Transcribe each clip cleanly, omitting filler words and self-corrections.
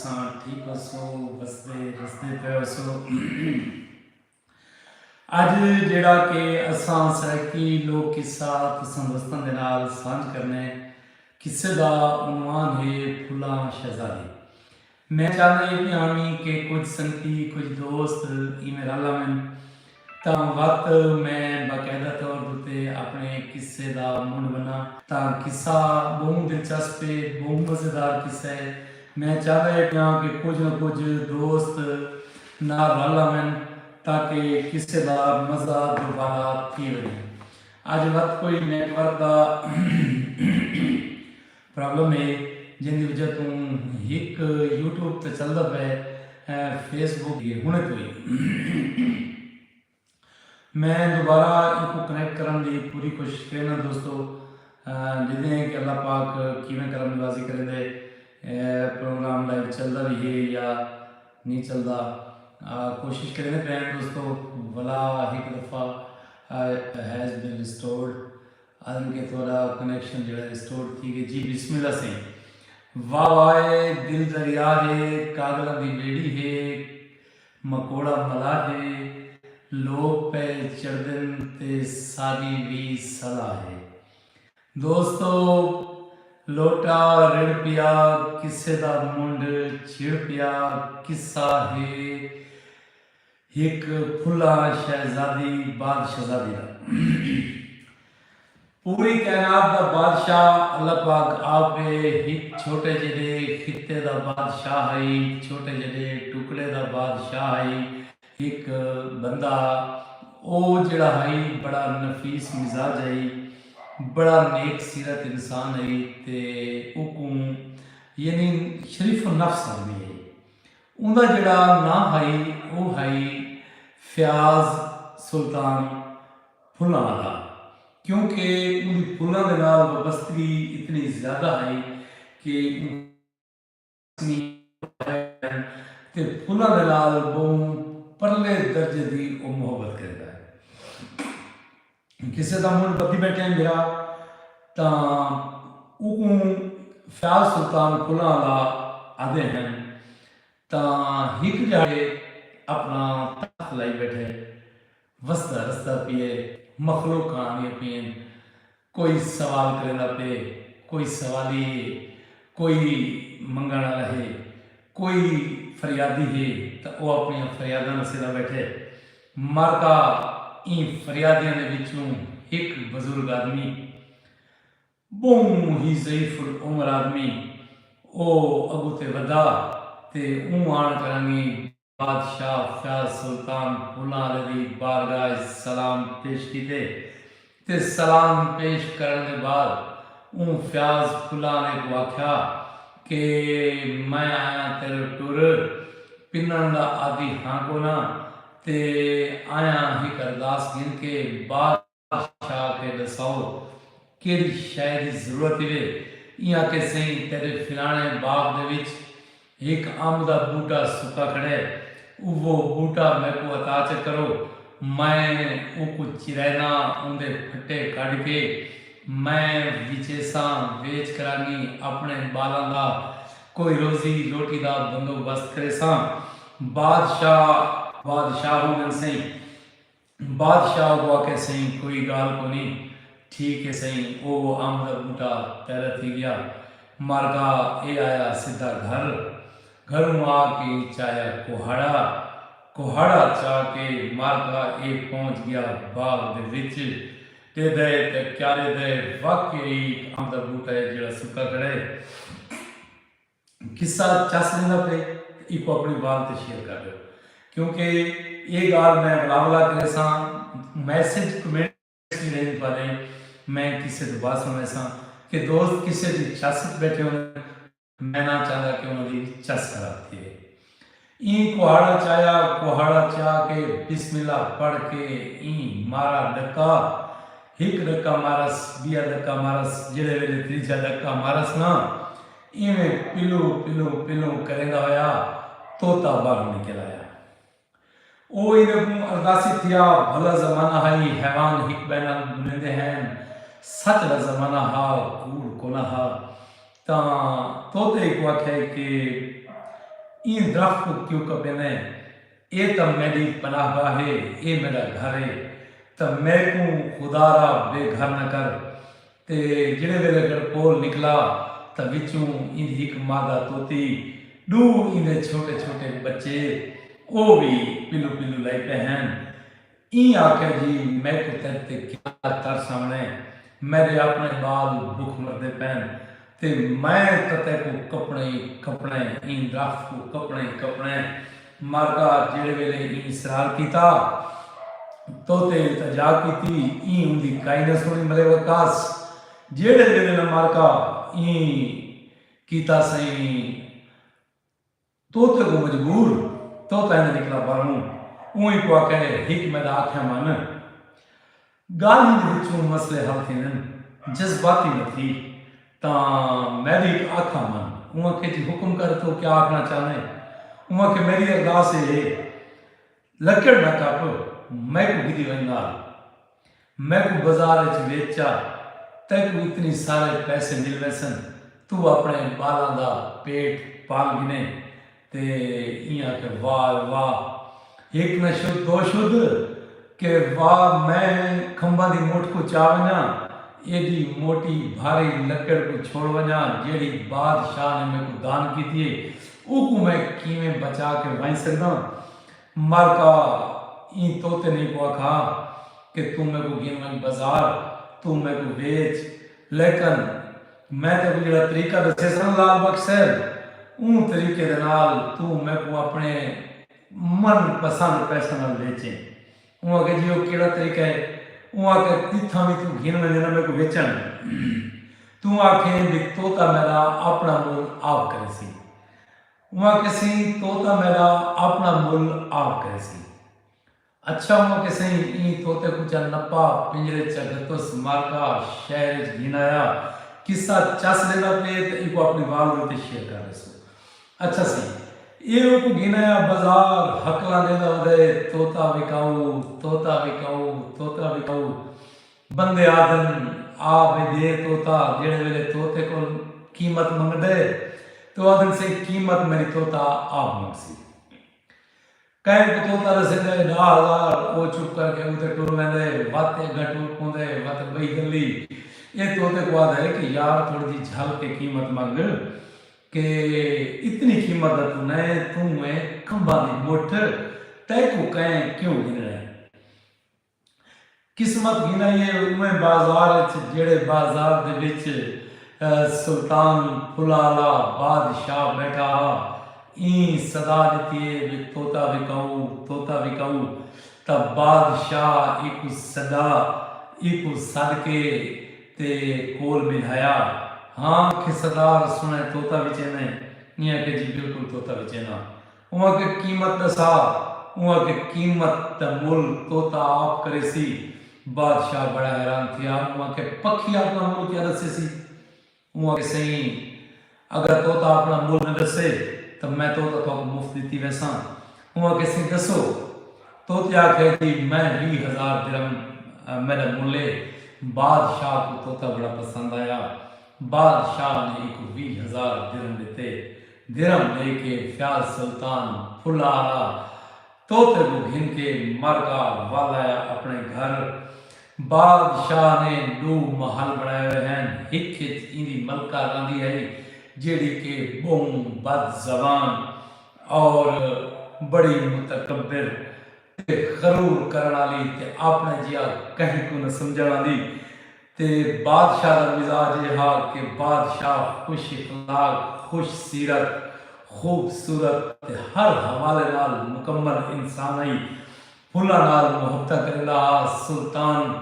तुसां ठीक हो बसते रसते पे हो अज जिहड़ा कि असां सराइकी लोक किस्सा तुसां दोस्तां दे नाल सांझ करने किस्से दा उनवान है फुल्लां शहजादी। मैं चाहता ये भी आमी कि कुछ संगती कुछ दोस्त ईमेल आलावन ਤਾਂ वक्त मैं बाकायदा तौर उत्ते अपने किस्से का मुंड बना ਤਾਂ किस्सा बहुत दिलचस्प है बहुत मज़ेदार किस्सा है। मैं चाहता है कि कुछ ना कुछ दोस्त ना रल आवन ताकि किस्से का मज़ा दोबारा थी वजे। अज वक्त कोई नेटवर्क का प्रॉब्लम है जिंदी वजह तू एक यूट्यूब पर चलता पे फेसबुक हुणे तो ही मैं दोबारा इनको कनेक्ट करने की पूरी कोशिश करना दोस्तों जिदे कि अल्लाह पाक किवें करम नवाजी करें दे प्रोग्राम लाइव चलता भी है या नहीं चलता कोशिश करें पे दोस्तों भला एक दफ़ा हैज़ बिन रिस्टोर्ड आदम के थोड़ा कनेक्शन जो रिस्टोर्ड थी गई जी बिस्मिल्लाह से वाह वाह दिल दरिया है कागला की बेड़ी है मकोड़ा मला है लोग पे चढ़दन ते सारी भी सलाह है। दोस्तों लोटा रिड़ पिया किस्से दा मुंड छिड़ पिया किस्सा है एक फुल्ला शहजादी बादशाहजादी दा पूरी कायनात दा बादशाह अल्लाह पाक आप एक छोटे जिहे खिते दा बादशाह है छोटे जिहे टुकड़े दा बादशाह है एक बंदा वो जड़ा है बड़ा नफीस मिजाज है बड़ा नेक सीरत इंसान है ते उकूं यानी शरीफ नफ्स आदमी है उनका जड़ा ना है वो है फयाज सुल्तान फुल्लां वाला क्योंकि उनकी फुल्लां दे नाल वाबस्तगी इतनी ज़्यादा है कि फुल्लां दे नाल बहुत परले दर्जे की वो मुहब्बत करता है किसी का मुंड बदी बैठे मेरा तो फयाज सुल्तान फुल्लां वाला आदे हैं तो एक जाके अपना तख्त लाई बैठे वसदा रसदा पिए मखलूक आने पिए कोई सवाल करेगा पे कोई सवाली कोई मंगण वाला है कोई फरियादी है तो वह अपनी फरियादा नसीदा बैठे मरदा इन फरियादियों के विचों एक बजुर्ग आदमी बहुत ही ज़ईफुल उम्र आदमी वो अगू ते वधा ते आन करांगी बादशाह फयाज सुल्तान फुल्लां दी बारगाह सलाम पेश कीते ते सलाम पेश करने के बाद फयाज फुल्लां ने को आख्या कि मैं आया तेरे टुर पिन्नण दा आदि हाँ को ना ते आया ही अरदास गिन के बादशाह के दसाओ केड़ी शय की जरूरत है इं के सही तेरे फिलाने बाग दे विच एक अंब का बूटा सुका खड़े वो बूटा मेरे को अता च करो मैं वो चिरैना उनके फट्टे कढ़ के मैं विचेसा वेच करांगी अपने बालों का कोई रोजी रोटी का बंदोबस्त करे सा बादशाह होने सही बादशाह को आके सही कोई गाल को नहीं ठीक है सही वो आम का बूटा तैयार थी गया मार्गा ये आया सीधा घर में आके चाया कोहाड़ा चाह के मार्गा ये पहुंच गया बाग दे विच ते दे ते क्यारे दे वाकई आम का बूटा है जो सुका खड़े किस्सा चस लेना पे इको अपनी बात तो शेयर कर रहे हो क्योंकि ये गाल मैं बुलावला करे सा मैसेज कमेंट नहीं पा रहे मैं किसी तो बात समझ सा कि दोस्त किसी की चस बैठे हो मैं ना चाहता कि उन्होंने चस खराब थी ई कोहाड़ा चाह के बिस्मिल्लाह पढ़ के ई मारा डका एक डका मारस बिया डका मारस जेड़े वेले तीजा डका मारस ना इवें पिलो करेंदा होया तोता बाहर निकल आया ओ इन्हें अरदासी थिया भला जमाना है हैवान हिक बैना बुलंदे हैं सच दा जमाना हा कूड़ कोना हा ता तोते को आखे कि इन दरख्त को क्यों कपे ने, ये तब मेरी पनाहगाह है, ये मेरा घर है, तब मैं को खुदारा बेघर न कर। ते जिड़े वेले गड़पोल निकला तब विचों इन एक मादा तोती, दू इन्हें छोटे छोटे बच्चे वो भी पिलू पिलू लाई पहन। ई आके जी मैं को तेरे क्या तरस आने, मेरे अपने बाल भूख मरदे पैन, ते मैं तते को कपड़े कपड़े इन राख को कपड़े कपड़े मारका जेड़े वेले इन इसरार कीता तोते तजा कीती ई उंदी काई न सुनी मरे वकास जेड़े वेले न मारका ई कीता सही तोते को मजबूर तोता ने निकला बाहरों ऊई को कहे हिक में आख्या मन गाली विचों मसले हल थे जज्बाती न थी ता मेरी आखा मन उमा के जी हुक्म कर तो क्या आखना चाहने उमा के मेरी अरदास है लकड़ न कप मैं को गिदी वंगा मैं को बाजार च बेचा तक इतनी सारे पैसे मिल वैसन तू अपने बालों का पेट पाल गिने ते इया के वाह वाह एक न शुद्ध दो शुद्ध के वाह मैं खंबा दी मोट को चावना एडी मोटी भारी लकड़ को छोड़ वना जेड़ी बादशाह ने मेरे को दान की थी उको मैं कीमें बचा के वहीं सकदा मर का ई तोते नहीं को खा कि तू मेरे को गिन वहीं बाजार तू मेरे को बेच लेकिन मैं तो जो तरीका दसे सन लाल बख्श है उन तरीके दे नाल तू मेरे को अपने मन पसंद पैसा नाल बेचे उहाँ के जियो केड़ा तरीका है उहाँ के तिथा भी तू घिन में देना मेरे को बेचन तू आखे भी तोता मेरा अपना मूल आप करे सी उहाँ के सी तोता मेरा अपना मूल आप करे सी अच्छा उहाँ के सही ई तोते कुछ नपा पिंजरे चगतुस मारका शहर घिनाया किस्सा चस लेना पे इको अपनी वाल में शेयर कर रहे सो अच्छा सी ये को गिनाया बाजार हकला लेना उदे तोता बिकाऊ तोता बिकाऊ तोता बिकाऊ बंदे आदन आ दे तोता जेड़े वेले तोते को कीमत मंग दे तो आदन से कीमत मेरी तोता आप मंगसी कहीं को तोता रसे दे 10,000 वो चुप करके उते टुर वेंदे बातें घटू पोंदे बात बई गली ये तोते को आदा है कि यार थोड़ी जी झल के कीमत मंग के इतनी कीमत तू ने तू मैं खंबा दी मुठ तय को कहें क्यों गिन रहे किस्मत गिनाई है उमें बाजार जेड़े बाजार दे विच सुल्तान फुलाला बादशाह बैठा ई सदा देती है तोता बिकाऊ तब बादशाह एक सदा एक सदके ते कोल मिलाया हाँ कि सदार सुने तोता बिचेने इया के जी बिल्कुल तोता बिचेना वहाँ के कीमत दसा वहाँ के कीमत मूल तोता आप करे सी बादशाह बड़ा हैरान थिया वहाँ के पक्षी अपना मूल क्या दसे सी वहाँ के सही अगर तोता अपना मूल न दसे तो मैं तोता तो मुफ्त दी वैसा वहाँ के सही दसो तोते आखे थी मैं 20,000 दिरहम मेरा मूल्य बादशाह को तोता बड़ा पसंद आया बादशाह ने एक 20,000 दिरहम देते दिरहम लेके फ्याज सुल्तान फुलारा तोते को घिन के मरका वालाया अपने घर बादशाह ने 2 महल बनाए हुए हैं हिक हिच इंदी मलका रांधी है जेड़ी के बोम बद जबान और बड़ी मुतकब्बिर खरूर करने वाली ते आपने जिया कहीं को न समझण वाली ते बादशाह का मिजाज यह कि बादशाह खुश इखलाक खुश सीरत खूबसूरत हर हवाले नाल मुकम्मल इंसान आई फुला नाल मोहब्बत करेला सुल्तान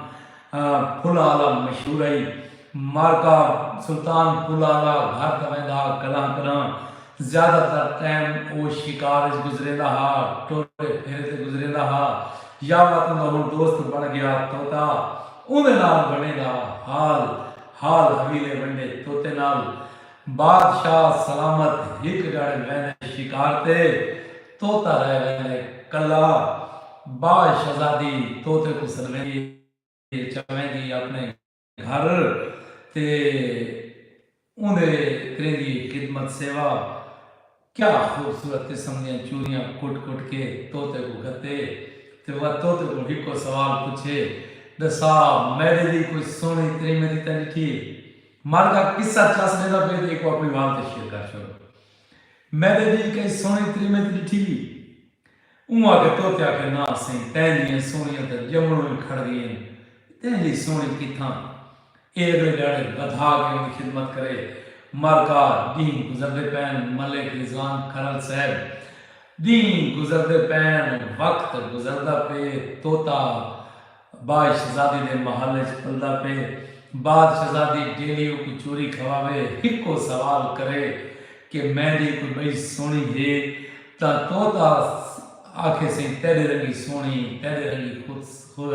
फुलाला मशहूर आई मारका सुल्तान फुलाला घर दवेंदा कला कला ज्यादातर टाइम वो शिकार गुजरेला हा टोरे फेरे से गुजरेला हा या वतन का दोस्त बन गया तोता उन्हें नाल बनेगा हाल हाल हवीले बंदे तोते नाल बादशाह सलामत हिक जाड़े मैंने शिकार ते तोता रह गए कला बाद शहजादी तोते को सलवेंदी चवेंदी अपने घर ते उन्हें करेंदी खिदमत सेवा क्या खूबसूरत किस्म दी चूड़ियां कुट कुट के तोते को गते ते वह तोते को हिको सवाल पूछे दसा मेरे दी कोई सोनी तेरी मेरी तनी थी मार का किस्सा चस देना पे एक अपनी बात ते शेयर कर छोड़ो मेरे दी कई सोनी तेरी मेरी थी उआ के तोते आके ना सही तैनियां सोनियां ते जमणों खड़ गई तैनी सोनी किथा ए अगले डाड़े बधा के उनकी खिदमत करे मरका दीन गुजरते पैन मलिक रिजवान खरल साहब दीन गुजरते पैन वक्त गुजरदा पे तोता बाद शहजादी दे महल च पलदा पे बाद शहजादी डेली को चोरी खवावे हिको सवाल करे कि मैं दी कोई बड़ी सोनी है ता तोता आखे से तेरे रंगी सोनी तेरे रंगी खुद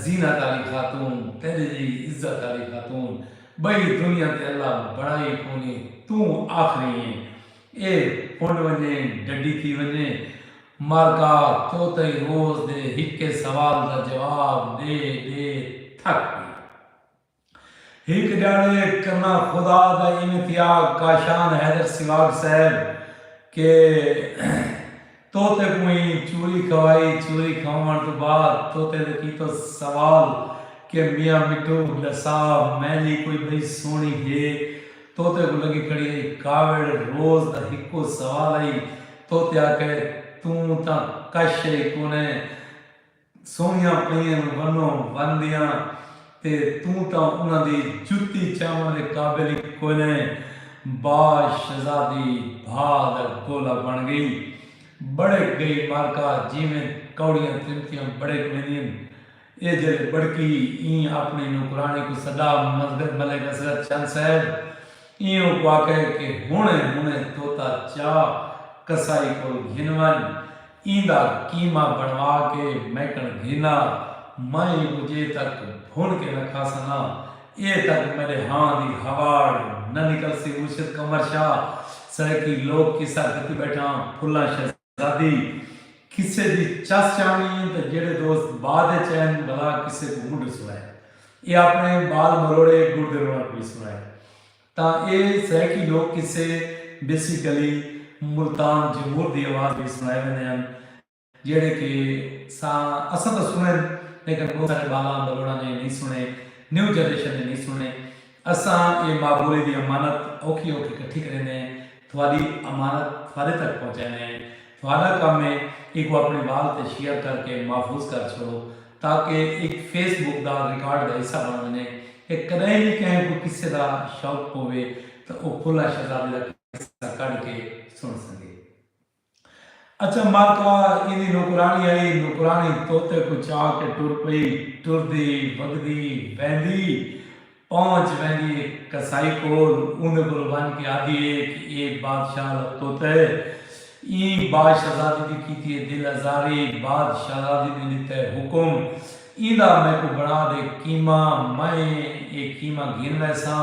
जीनत आली खातून तेरे जी इज्जत आली खातून बई दुनिया ते अल्लाह बड़ाई कोनी तू आखरी है ए पुंड वने डडी थी वने मारका तोते रोज दे हिके सवाल का जवाब दे दे थक हिक जाने करना खुदा दा इम्तियाज काशान हैदर सिवाग साहब के तोते कोई चोरी खवाई चोरी खवाण तो बाद तोते दे की तो सवाल के मियाँ मिठू लसा मैली कोई बड़ी सोनी है तोते को लगी खड़ी कावड़ रोज दा हिको सवाल आई तोते आके तू ता कशे कोने सोनिया पईयां वनो वंदियां ते तू ता उन्हां दी जुत्ती चावण दे काबिल कोने बाद शहजादी भाद गोला बन गई बड़े गई मारका जिमें कौड़ियां तिमतियां बड़े वेंदियां ये जले बड़की ई अपनी नौकरानी को सदा मस्जिद मलिक असरत चंद साहब इं को आके कि हुणे हुणे तोता चा कसाई को घिनवन ईंदा कीमा बनवा के मैकन घिना माई मुझे तक भून के रखा सना ये तक मेरे हाँ दी हवाड़ न निकल सी मुर्शिद कमर शाह सर की लोग किस्सा करती बैठा फुल्ला शहजादी किसे दी चस चावनी तो जेड़े दोस्त बाद चैन भला किसे को मुंड सुनाए ये अपने बाल मरोड़े गुर्दे रोना कोई सुनाए ता ये सह की लोग किसे बेसिकली मुल्तान जमहूर दी आवाज भी सुनाए वेंदे हन जेड़े कि असां तो सुने लेकिन बहुत सारे बाला मरोड़ा ने नहीं सुने न्यू जनरेशन ने नहीं सुने असां ये माबूली दी अमानत औखी औखी इकट्ठी करने थोड़ी अमानत थोड़े तक पहुंचाने थोड़ा काम में एक वो अपने वाल ते शेयर करके महफूज कर छोड़ो ताकि एक फेसबुक दा रिकॉर्ड का हिस्सा बन वने कि कदें भी कहीं को किसी का शौक होवे तो वो फुल्ला शहजादी का किस्सा कढ़ के सुन सके अच्छा मारका इनी नौकरानी आई नौकरानी तोते को चाह के टुर पई टुरदी वगदी वेंदी पहुंच वेंदी कसाई को उन को बन के आदि कि ये बादशाह तोते ई बाद शहजादी की कीती दिल अजारी बाद शहजादी ने दिते हुक्म ईदा मैं को बना दे कीमा मैं एक कीमा गिन वैसा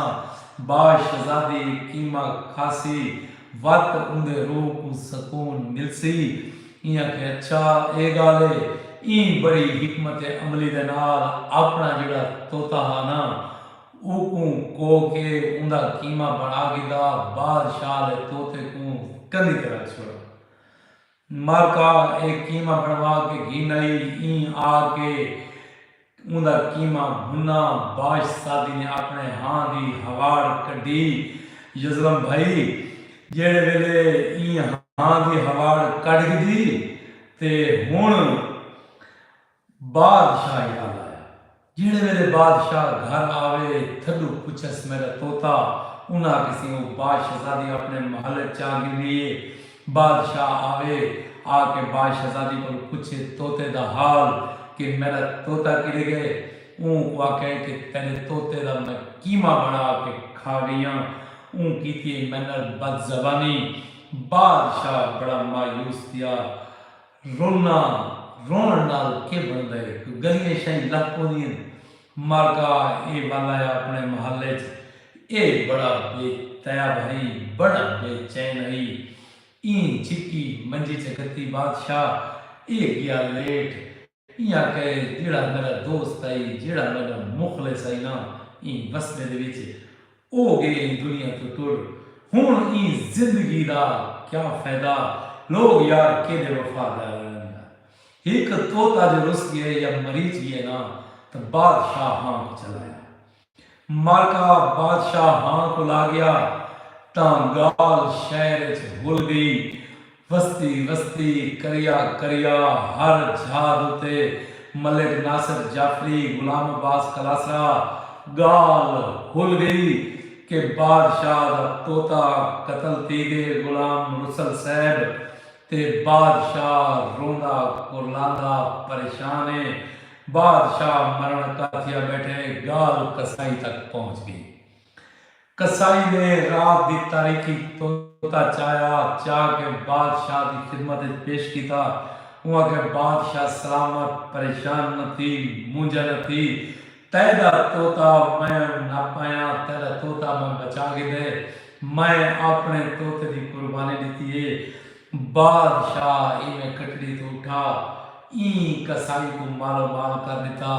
बाद शहजादी कीमा खासी वत उंदे रूह को सुकून मिलसी इया के अच्छा ए गाले ई बड़ी हिकमत अमली दे नाल अपना जेड़ा तोता हा ना ऊकू को के उंदा कीमा बना गिदा बादशाह ले तोते को कली तरह छोड़ा मारका एक कीमा बनवा के घी नई ई आके उंदा कीमा भुना बाश सादी ने अपने हाँ दी हवाड़ कड्डी यजलम भाई जेड़े वेले ई हाँ दी हवाड़ कढ़ दी ते हुण बादशाह याद आया जेड़े वेले बादशाह घर आवे थड्डू पुछस मेरा तोता उन्हा किसी वो बाद शहजादी अपने महल चा गिरिए बादशाह आवे आके बाद शहजादी को पूछे तोते दा हाल कि मेरा तोता किरे गए ऊँ को आके कि तेरे तोते दा मैं कीमा बना के खा गया ऊँ की थी मैंने बदजबानी बादशाह बड़ा मायूस दिया रोना रोन नाल के बन गए गलियां शाही लपोदियां मारका ये वाला अपने महल्ले ए बड़ा बेतया भाई बड़ा बेचैन है ई चिट्टी मंजी चकती बादशाह ये गया लेट इया कहे जेड़ा मेरा दोस्त आई जेड़ा मेरा मुखलिस आई ना ई बसले दे विच ओ गए दुनिया तो टुर हुण ई जिंदगी दा क्या फायदा, लोग यार केदे वफादार रहन यार। एक तोता जो रुस गए या मरीज गए ना, तो बादशाह हाँ को चलाया। मालका बादशाह हाँ को ला गया, तां गाल शहर च भुल गई। वस्ती वस्ती करिया करिया हर झाद उते मलिक नासिर जाफरी गुलाम अब्बास कलासरा गाल भुल गई कि बादशाह दा तोता कतल थी गए गुलाम मुरसल साहब ते बादशाह रोंदा कुरलांदा परेशान है। बादशाह मरण का थिया बैठे, गाल कसाई तक पहुंच गई। कसाई ने रात की तारीखी तोता चाया, चाह के बादशाह की खिदमत में पेश किया। वहां के बादशाह सलामत परेशान न थी, मुंजा न थी। तेरा तोता मैं ना पाया, तेरा तोता मैं बचा के दे, मैं अपने तोते की कुर्बानी दी है। बादशाह इन्हें कटड़ी तो उठा, ई कसाई को मालो माल कर दिता।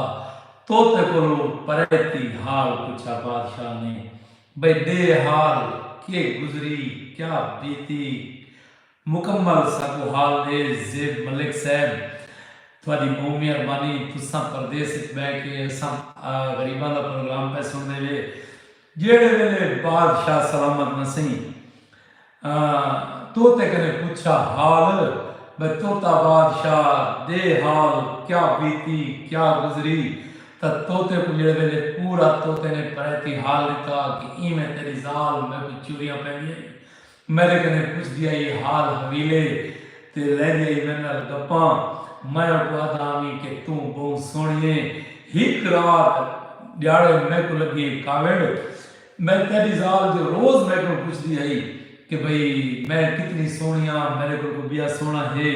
तोते को परेती हाल पूछा बादशाह ने, भाई दे हाल के गुजरी क्या बीती। मुकम्मल साको हाल दे जेब मलिक साहब, थोड़ी बहुत मेहरबानी, तुसा परदेस बह के असां गरीबां दा प्रोग्राम पे सुनदे वे। जेड़े वेले बादशाह सलामत न सही, तोते कने पूछा हाल, भाई तोता बादशाह दे हाल क्या बीती क्या गुजरी। तो तोते को जेड़े वेले पूरा तोते ने परैती हाल दिता कि ई मैं तेरी जाल मैं कुछ चूरियां पैनी मेरे कने पूछ दिया ये हाल हवीले ते ले दिया मेरे नाल गप्पा। मैं को आदामी कि तू बहुत सोहणिए, हिक रात ड्याड़े मैं को लगी कावड़, मैं तेरी जाल जो रोज मैं को पूछ दिया कि भाई मैं कितनी सोहणिया, मेरे को बिया सोहना है।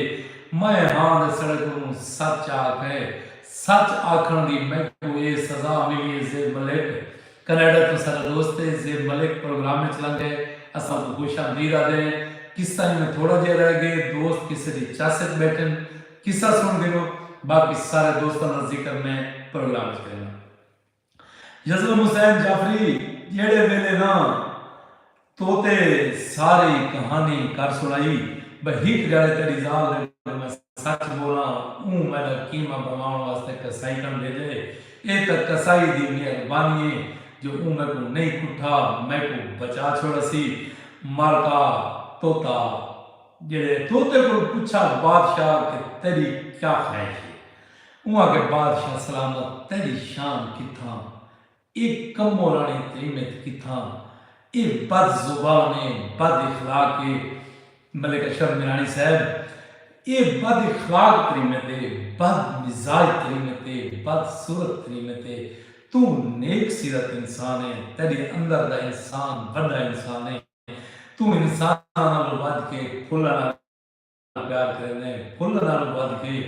मैं हाँ दे सड़क को सच आखे, सच आखण दी मैं को ये सजा मिली है। जेब मलिक कनाडा तो सारा दोस्त है, जेब मलिक प्रोग्राम में चला गए, असा को खुशा मीरा दे किस्सा में थोड़ा जिहा रह गए। दोस्त किसी दी चासत बैठन किस्सा सुन दिनो, बाकी सारे दोस्तों का जिक्र में प्रोग्राम में करेंगे। यज़म हुसैन जाफरी जेड़े वेले ना तोते सारी कहानी कर सुनाई, बहीक जाड़े तेरी जाल मैं सच बोला ऊ मेरा कीमा बनाने वास्ते कसाई कन भेजे। ये तो कसाई दी मेहरबानी है जो ऊ मैं को नहीं कुठा, मैं को बचा छोड़ा सी। मालका तोता जेड़े तोते को पूछा बादशाह के तेरी क्या ख्वाहिश है। वहां के बादशाह सलामत तेरी शान किथा, एक कमो रानी तरीमत किथा, ये बद जुबान बद इखलाक मलिक अशरफ मीरानी साहब, ये बद इखलाक तरीमत बद मिजाज तरीमत बद सूरत तरीमत। तू नेक सीरत इंसान है, तेरे अंदर दा इंसान बड़ा इंसान है। तू इंसान नाल वध के फुल नाल प्यार करने, फुल नाल वध के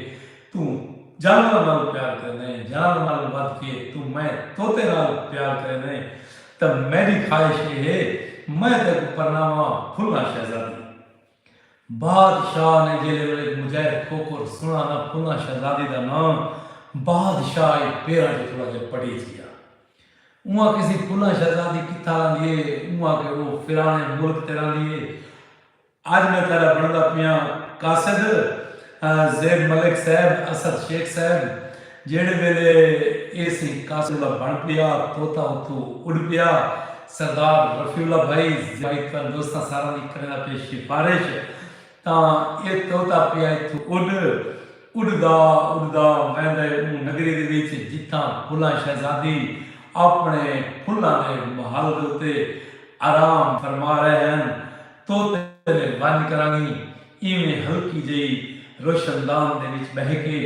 तू जानवर नाल प्यार करने, जानवर नाल वध के तू मैं तोते नाल प्यार करने। तब मेरी ख्वाहिश ये है मैं तेरे परनामा फुल्ला शहजादी। बादशाह ने जेले वाले मुजाहिद खोकर सुना ना फुल्ला शहजादी का नाम, बादशाह पेरा जो थोड़ा जहा पड़ी गया। वहाँ किसी फुल्ला शहजादी किथा लिए वहाँ के वो फिराने मुल्क तेरा लिए। आज मैं तेरा बनता पिया कासिद जेब मलिक साहब असद शेख साहब, जेड़े वेले ऐसी कासिद बन पिया तोता उतू उड़ पिया। सरदार रफीउल्ला भाई जायद दोस्तां सारा दी करना पे सिफारिश ता ये तोता पिया इतू उड़दा उड़दा वैंदे नगरी दे विच जिथा फुल्ला शहजादी अपने फुल्लां दे महल दे उत्ते आराम फरमा रहे हैं। तोते ने बंद करांगी इवें हल्की जी रोशनदान दे विच बह के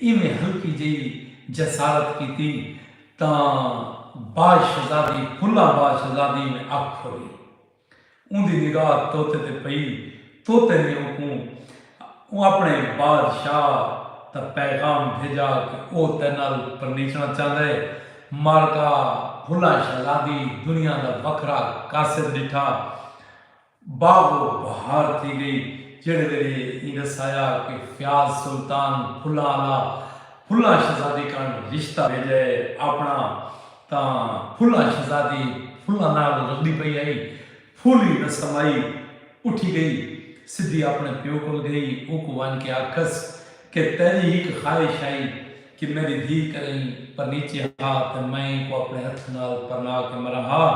इवें हल्की जी जसारत की थी तां बाज शहजादी फुल्ला बाज शहजादी में अख खोली। उनकी निगाह तोते ते पई। तोते ने वो अपने बादशाह का पैगाम भेजा कि वो तेरे नाल परनीचना चाहता है। मालका फुल्ला शहजादी दुनिया का वखरा कासिद डिठा, बागो बहार थी गई। जेड़े वेले दसाया कि फयाज सुल्तान फुल्ला आला फुल्ला शहजादी का रिश्ता भेजे अपना, तां फुल्ला शहजादी फुल्ला नाल रगड़ी पई आई। फूली न समाई उठी गई सीधी अपने प्यो को गई ऊको वन के आखस कि तेरी एक ख्वाहिश आई कि मेरी धी करें पर नीचे हाथ मैं को अपने हथ नाल परना के मरा हा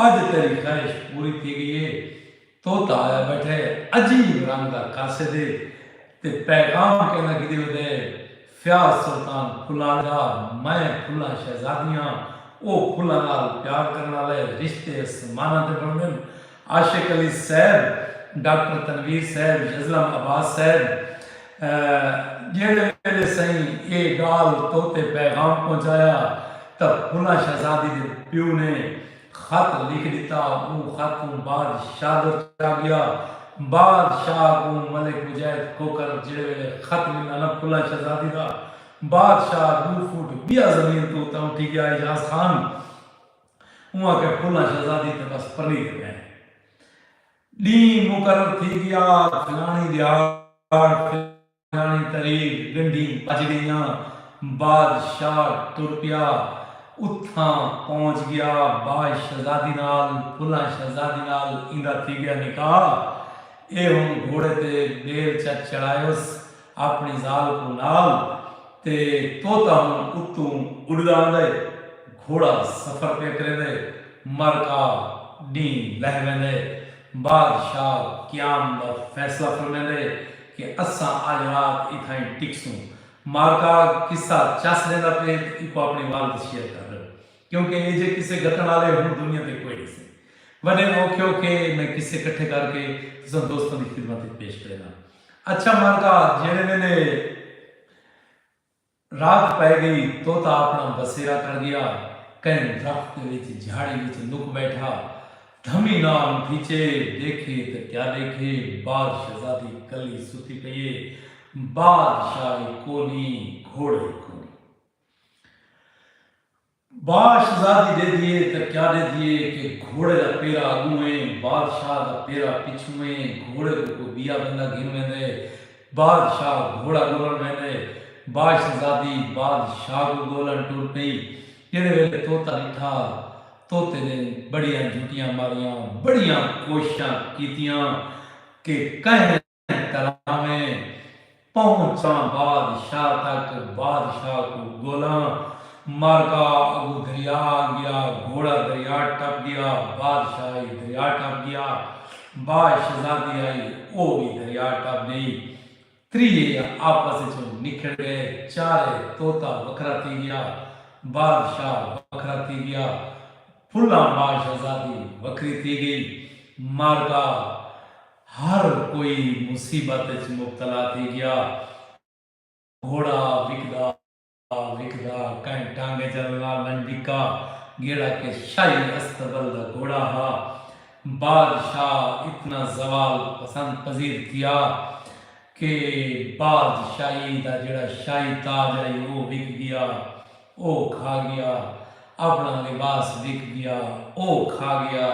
आज तेरी ख्वाहिश पूरी थी गई है तोता आया बैठे अजीब रंग का कासे दे ते पैगाम कहना कि दे फ्याज सुल्तान फुला दा मैं फुला शहजादियां ओ फुला नाल प्यार करने वाले रिश्ते समाना ते बनन आशिक अली साहब डॉक्टर तनवीर साहब जजलम अब्बास साहब जेड़े वेले सही ये गाल तोते पैगाम पहुंचाया तब फुला शहजादी दे प्यो ने खत लिख दिता वो खत बादशाह आ गया बादशाह को मलिक मुजाहिद कोकर जेड़े वेले खत मिला ना फुला शहजादी दा बादशाह 2 फुट बिया जमीन तो ता उठी गया इजाज खान वहां के फुला शहजादी ते बस पली गए दी मुकर्रर थी गया फलानी दिहाड़ फलानी तारीख गंडी बज गईयां बादशाह तुर पिया उथा पहुंच गया बाज शहजादी नाल फुला शहजादी नाल इंदा थी गया निकाह ए हम घोड़े ते बेल चढ़ायोस अपनी जाल को नाल ते तोता हम उतू उड़दा दे घोड़ा सफर पे करे दे मरका नी लहवेंदे बादशाह क्याम दा फैसला फरमेंदे कि असा आज रात इथाई टिकसूं मारका किस्सा चस देना पे इको अपनी वाल शेयर कर क्योंकि ये जे किसे घटना वाले हम दुनिया ते कोई नहीं से वने औखे औखे मैं किसे इकट्ठे करके सब दोस्तों की खिदमत में पेश करेगा अच्छा मारका जेड़े वेले रात पै गई तोता अपना बसेरा कर गया कहीं दरख्त विच झाड़ी विच लुक बैठा धमी नाल पीछे देखे तो क्या देखे बाद शहजादी कली सुती पई बादशाह कोनी घोड़े कोनी बादशाह दे दिए तो क्या दे दिए कि घोड़े का पेरा अगू है बादशाह का पेरा पिछू है घोड़े को बिया बंदा गिन वेंदे बादशाह घोड़ा गोलन वेंदे बादशाहजादी बादशाह को गोलन टूट पई जेड़े वेले तोता निठा तोते ने बड़ियां झूठियां मारियां बड़ियां कोशिशां कीतियां कि कह तरह में पहुंचा बादशाह तक बादशाह को गोला मारका अबू दरिया गया घोड़ा दरिया टप गया बादशाह दरिया टप गया बादशाहजादी आई वो भी दरिया टप गई त्रिये आपस में निखर गए चारे तोता वखरा थी गया बादशाह वखरा थी गया फुला बादशाहजादी वखरी थी गई मारका हर कोई मुसीबत मुब्तला थी गया घोड़ा विकदा विकदा कहीं टांगे चलना लंडिका गेड़ा के शाही अस्तबल दा घोड़ा हा बादशाह इतना जवाल पसंद पजीर किया कि बादशाही दा जेड़ा शाही ताज है वो विक गया ओ खा गया अपना लिबास विक गया ओ खा गया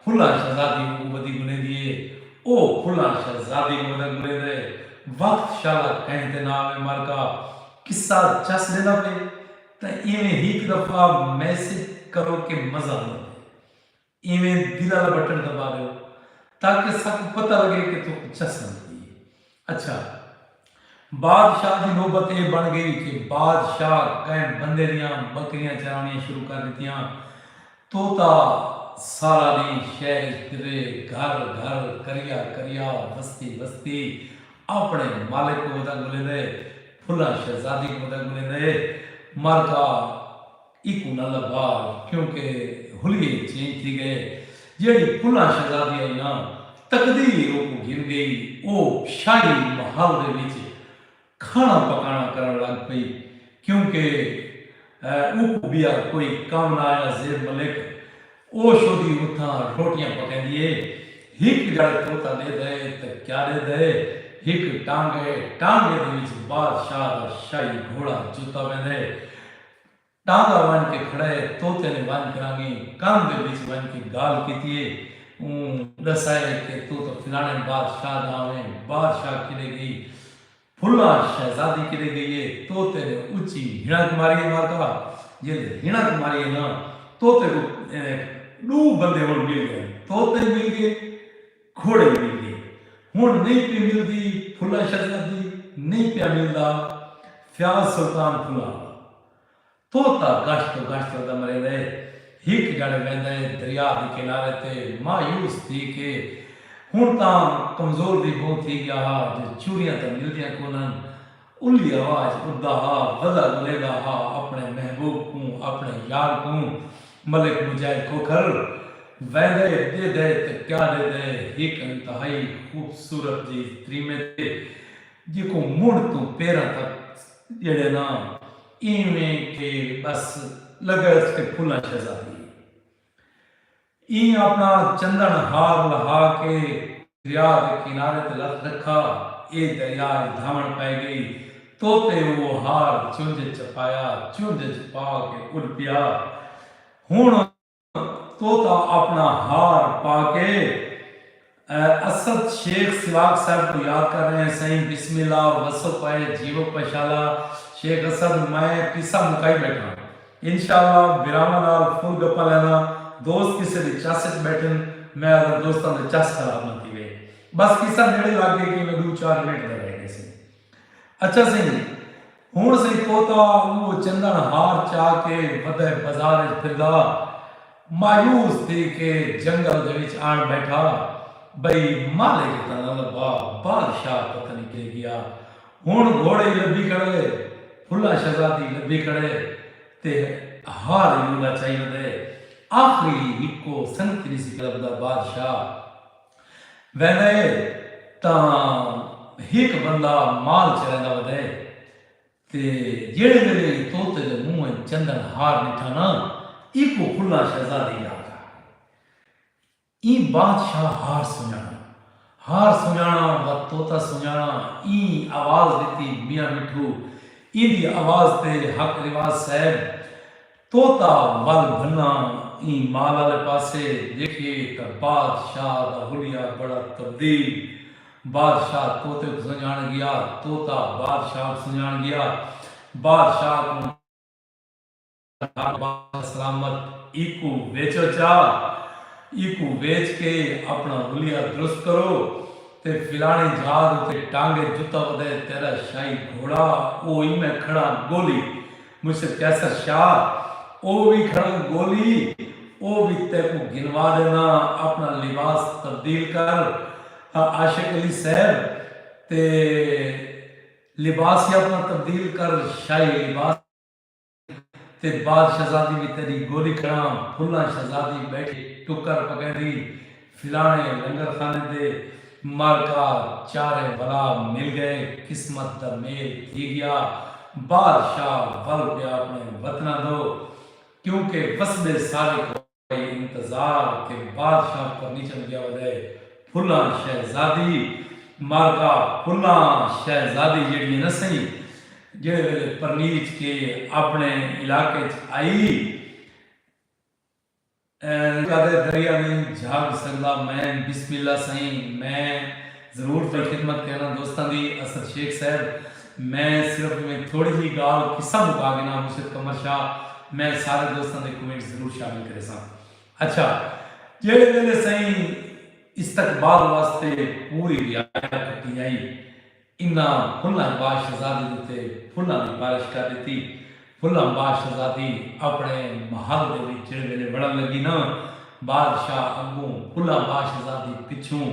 फुला शहजादी को बदी गुने दिए ओ फुला शहजादी को बदी गुने दे वक्त शाला कहते नाम है मरका किस्सा चस देना पे तो इवें एक दफा मैसेज करो कि मजा ना इवें दिल वाला बटन दबा दो ताकि सबको पता लगे कि तो चस नहीं अच्छा बादशाह की नौबत ये बन गई कि बादशाह कहीं बंदे दियां बकरियां चरानियां शुरू कर दित्तियां तोता सारा दिन शहर फिरे घर घर करिया करिया बस्ती बस्ती अपने मालिक को बता गुले दे फुला शहजादी को बता गुले दे मरका इकू न लबा क्योंकि हुलिये चेंज थी गए जेड़ी फुला शहजादी आई ना तकदीर को गिर गई वो शाही महल दे विच खाना पकाना करने लग पई क्योंकि वो बिया कोई काम ना आया जेब मलिक ओ शोदी उठा रोटियां पकांदी हिक जड़ तोता दे दे तो क्या दे दे हिक टांगे टांगे दे विच बादशाह दा शाही घोड़ा जूता वेंदे टांगा वन के खड़े तोते ने one करांगी can't they which one की गाल कीती दसाए कि तू तो फिलाने बादशाह दा है बादशाह किले गई फुला शहजादी किले गई है तोते ने ऊंची हिणक मारी मारका जे हिणक मारी ना तोते को दो बंदे और मिल गए तोते मिल गए, घोड़े मिल गए। हुण नहीं पी मिलती फुला शहजादी, नहीं पिया मिलता फयाज सुल्तान फुला। तोता गश्त गश्त होता मरे रहे, हिक जड़े वेंदे दरिया के किनारे ते मायूस थी के हुण तां कमजोर भी बहुत थी गया हा, जो चूड़ियां तो मिलदियां कोनन। उल्ली आवाज उड़दा हा, वदा गुलेदा हा अपने महबूब को, अपने यार को। मलिक मुजाहिद खोखर वेंदे दे दे ते क्या दे दे, हिक इंतहाई खूबसूरत जी त्रीमे ते जिको मुड़ तो पैरां तक जेड़े ना इवें के बस लगे उसके फुला शहजादी। ई अपना चंदन हार लहा के दरिया के किनारे ते रखा, ये दरिया धामण पै गई। तोते वो हार चुंझ चपाया, चुंझ चपा के उड़ पिया। हुण तोता अपना हार पाके असद शेख सिवाग साहब को याद कर रहे हैं। सही बिस्मिल्लाह वसो पाए जीवो पशाला। शेख असद मैं किस्सा मुकाई बैठा इंशाअल्लाह बिरामा नाल फुल गप्पा लेना। दोस्त किसी की चस बैठन, मैं अगर दोस्तों के चस खराब ना थी वे बस किस्सा नेड़े लग गए कि मैं 2-4 मिनट का रह गए से। अच्छा सही हुण सही तोता वो चंदन हार चा के वधे बाजार फिरदा, मायूस थी के जंगल दे विच आन बैठा। बई मालिक तना लबा, बादशाह पता नहीं के गया। हुण घोड़े लब्बी खड़े, फुला शहजादी लब्बी खड़े ते हार यूना चाहिए दे। आखिरी इको संतरी सी कलब दा बादशाह वैने तां हिक बंदा माल चलदा वदे ते जेड़े मेरे तोते दे मुंह चंदन हार निठा ना, इको फुला शहजादी याद आ। ई बादशाह हार सुनाना व तोता सुनाना। ई आवाज देती मियां मिठू, इंदी आवाज ते हक रिवाज साहब तोता वल भन्ना। ई माल वाले पासे देखिए तो बादशाह दा हुलिया बड़ा तब्दील। बादशाह तोते को सुनान गया, तोता बादशाह को सुनान गया। बादशाह को सलामत इको बेचो चा, इको बेच के अपना हुलिया दुरुस्त करो ते फिलानी जहाज उते टांगे जुता वदे तेरा शाही घोड़ा ओ में खड़ा गोली मुझसे कैसर शाह ओ भी खड़ा गोली, ओ भी तेको गिनवा देना। अपना लिबास तब्दील कर आशिक अली साहब ते लिबास ही अपना तब्दील कर शाही लिबास ते बाद शहजादी भी तेरी गोली खड़ा। फुला शहजादी बैठी टुकर पकड़ी फिलाने लंगर खाने दे मारका चारे बला मिल गए, किस्मत दा मेल थी गया। बादशाह बल गया अपने वतना दो, क्योंकि वसबे सारे को इंतजार के बादशाह पर नीचे गया वदे फुला शहजादी। मारका फुला शहजादी जेड़ी न सही जेड़े वेले परनीच के अपने इलाके आई कदे दरिया में झाग सकदा मैं बिस्मिल्लाह सही। मैं जरूर फिर खिदमत करना दोस्तों की। असद शेख साहब मैं सिर्फ में थोड़ी जी गाल किस्सा मुका के ना मुर्शिद कमर शाह मैं सारे दोस्तों के कमेंट जरूर शामिल करे सा। अच्छा जेड़े वेले सही इस्तकबाल वास्ते पूरी रियायत की आई, इन्ना फुला बाद शहजादी उत्ते फुला की बारिश कर दी। फुला बाद शहजादी अपने महल दे विच जेड़े वेले वड़न लगी ना, बादशाह अगों फुला बाद शहजादी पिछों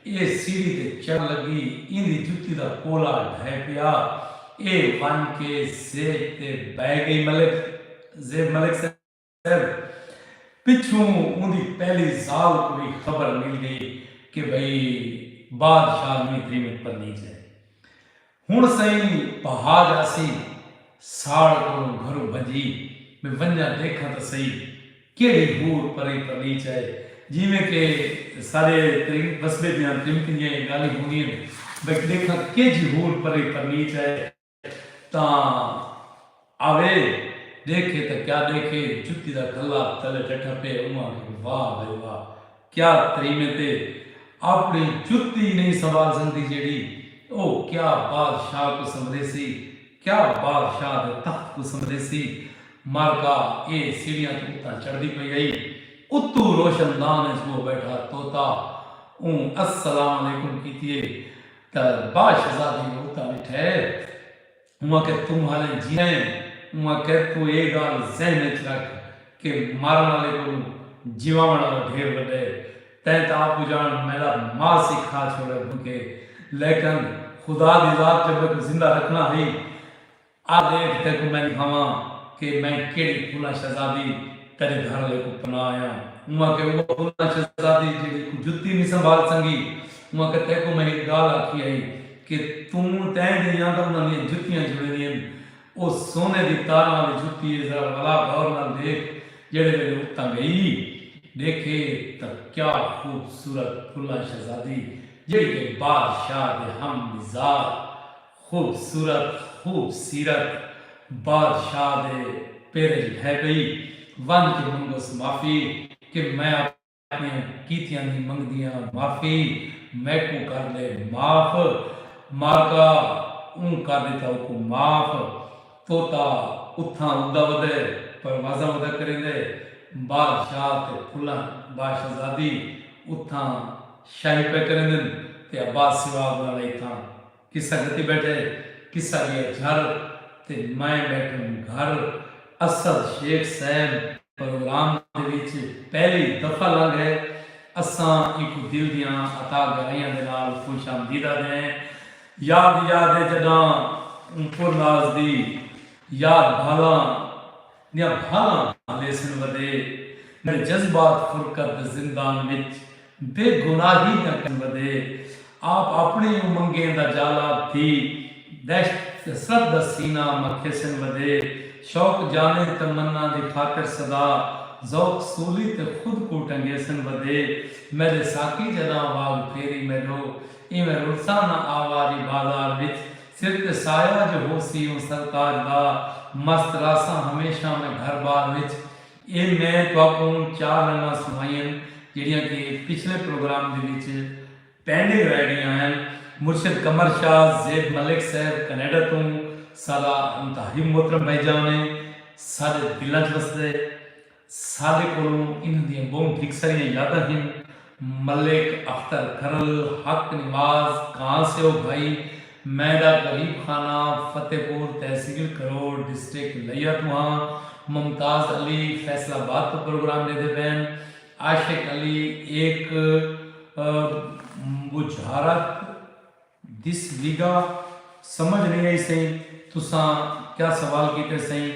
ये सीढ़ी ते चढ़ लगी। इंदी जुत्ती दा कोला ढह पिया, ये बन के सेब ते बह गई। मलिक जेब मलिक साहब पिछों उनकी पहली साल को भी खबर मिल गई कि भाई बादशाह मित्री में पर नहीं जाए। हुण सही पहा जासी साड़ को घरों भजी मैं वंजा देखा तो सही केड़ी हूर परी पर नहीं जाए। जिमें के सारे बसबे दियां तिमकियां गाली होंगी भाई देखा के जी हूर परी पर नहीं जाए ता आवे देखे तो क्या देखे जुत्ती दा कला तले डटा पे उमा वाह भाई वाह क्या तरीमे ते अपनी जुत्ती नहीं संभाल सकती जेड़ी ओ क्या बादशाह को समझे सी, क्या बादशाह दे तख्त को समझे सी। मारका ये सीढ़ियां तो चढ़ती पई गई उत्तू रोशनदान इसको बैठा तोता अस्सलाम वालेकुम कीतिए त बादशाहजादी होता बैठे उमा के तुम्हारे जिए उमा के तू ये गाल जहन में रख कि मारन वाले को जीवावण वाला ढेर वडे तैं तो आप जान मेरा मां सिखा छोड़े भूखे लेकिन खुदा दी जात जब तक जिंदा रखना है आ देख तक मैं खावा कि मैं केड़ी फूला शहजादी तेरे घर ले को पनाया उमा के वो फूला शहजादी जी को जुत्ती नहीं संभाल संगी उमा के ते को मैं एक गाल आखी आई कि तू तैं दियां तो उन्हें जुत्तियां जुड़े ओ सोने दी तारा वाली जुत्ती जरा वाला गौर नाल देख जेड़े मेरे उत्ता गई देखे तो क्या खूबसूरत फुला शहजादी जेड़ी के बादशाह दे हम मिजाज खूबसूरत खूबसीरत बादशाह दे पेरे है गई वन के मंगस माफी कि मैं अपने कीतियां दी मंगदियां माफी मैं को कर ले माफ मारका कर देता को माफ तोता उठा उदा वदे परवाजा वदा करेंदे बादशाह ते फुला बादशाहजादी उठा शाही पे करेंदे ते अब्बास सिवा वाला इथा किस्सा गति बैठे किस्सा गया घर ते मैं बैठूं घर असद शेख साहब प्रोग्राम दे विच पहली दफा लंघ है असां एक दिल दियां अता गहराइयां दे नाल खुश आमदीदा दे याद याद है जदा पुरनाज दी याद भाला या भाला लेसन वदे मेरे जज्बात फुरकत जिंदान विच बेगुनाही न कन वदे आप अपनी उमंगे दा जाला थी दहशत सद सीना मखेसन वदे शौक जाने तमन्ना दी खातिर सदा ज़ौक सूली ते खुद को टंगेसन वदे मेरे साकी जदा वाग फेरी मेरो इवें रुसाना आवारी बाजार विच सिर ते साया जो होसी उन सरताज दा मस्त रासा हमेशा में घर बार विच ये मैं तो चार रंगा सुनाइयां ਜਿਹੜੀਆਂ कि पिछले प्रोग्राम दे विच पेंडिंग रह गई हैं मुर्शिद कमर शाह ज़ेब मलिक साहब कनाडा तो सारा इंतहाई मोहतरम भाईजान ने सारे दिलों च वसदे सारे को इन्हां दी बहुत ठीक सारियां यादां हैं मलिक अख्तर खरल हक निवाज कहाँ से हो भाई मैदा गरीब खाना फतेहपुर तहसील करोड़ डिस्ट्रिक्ट लिया तुहा मुमताज़ अली फैसलाबाद तो प्रोग्राम दे बैन आशिक अली एक बुझारत दिस लीगा समझ नहीं आई सही तुसा क्या सवाल कीते सही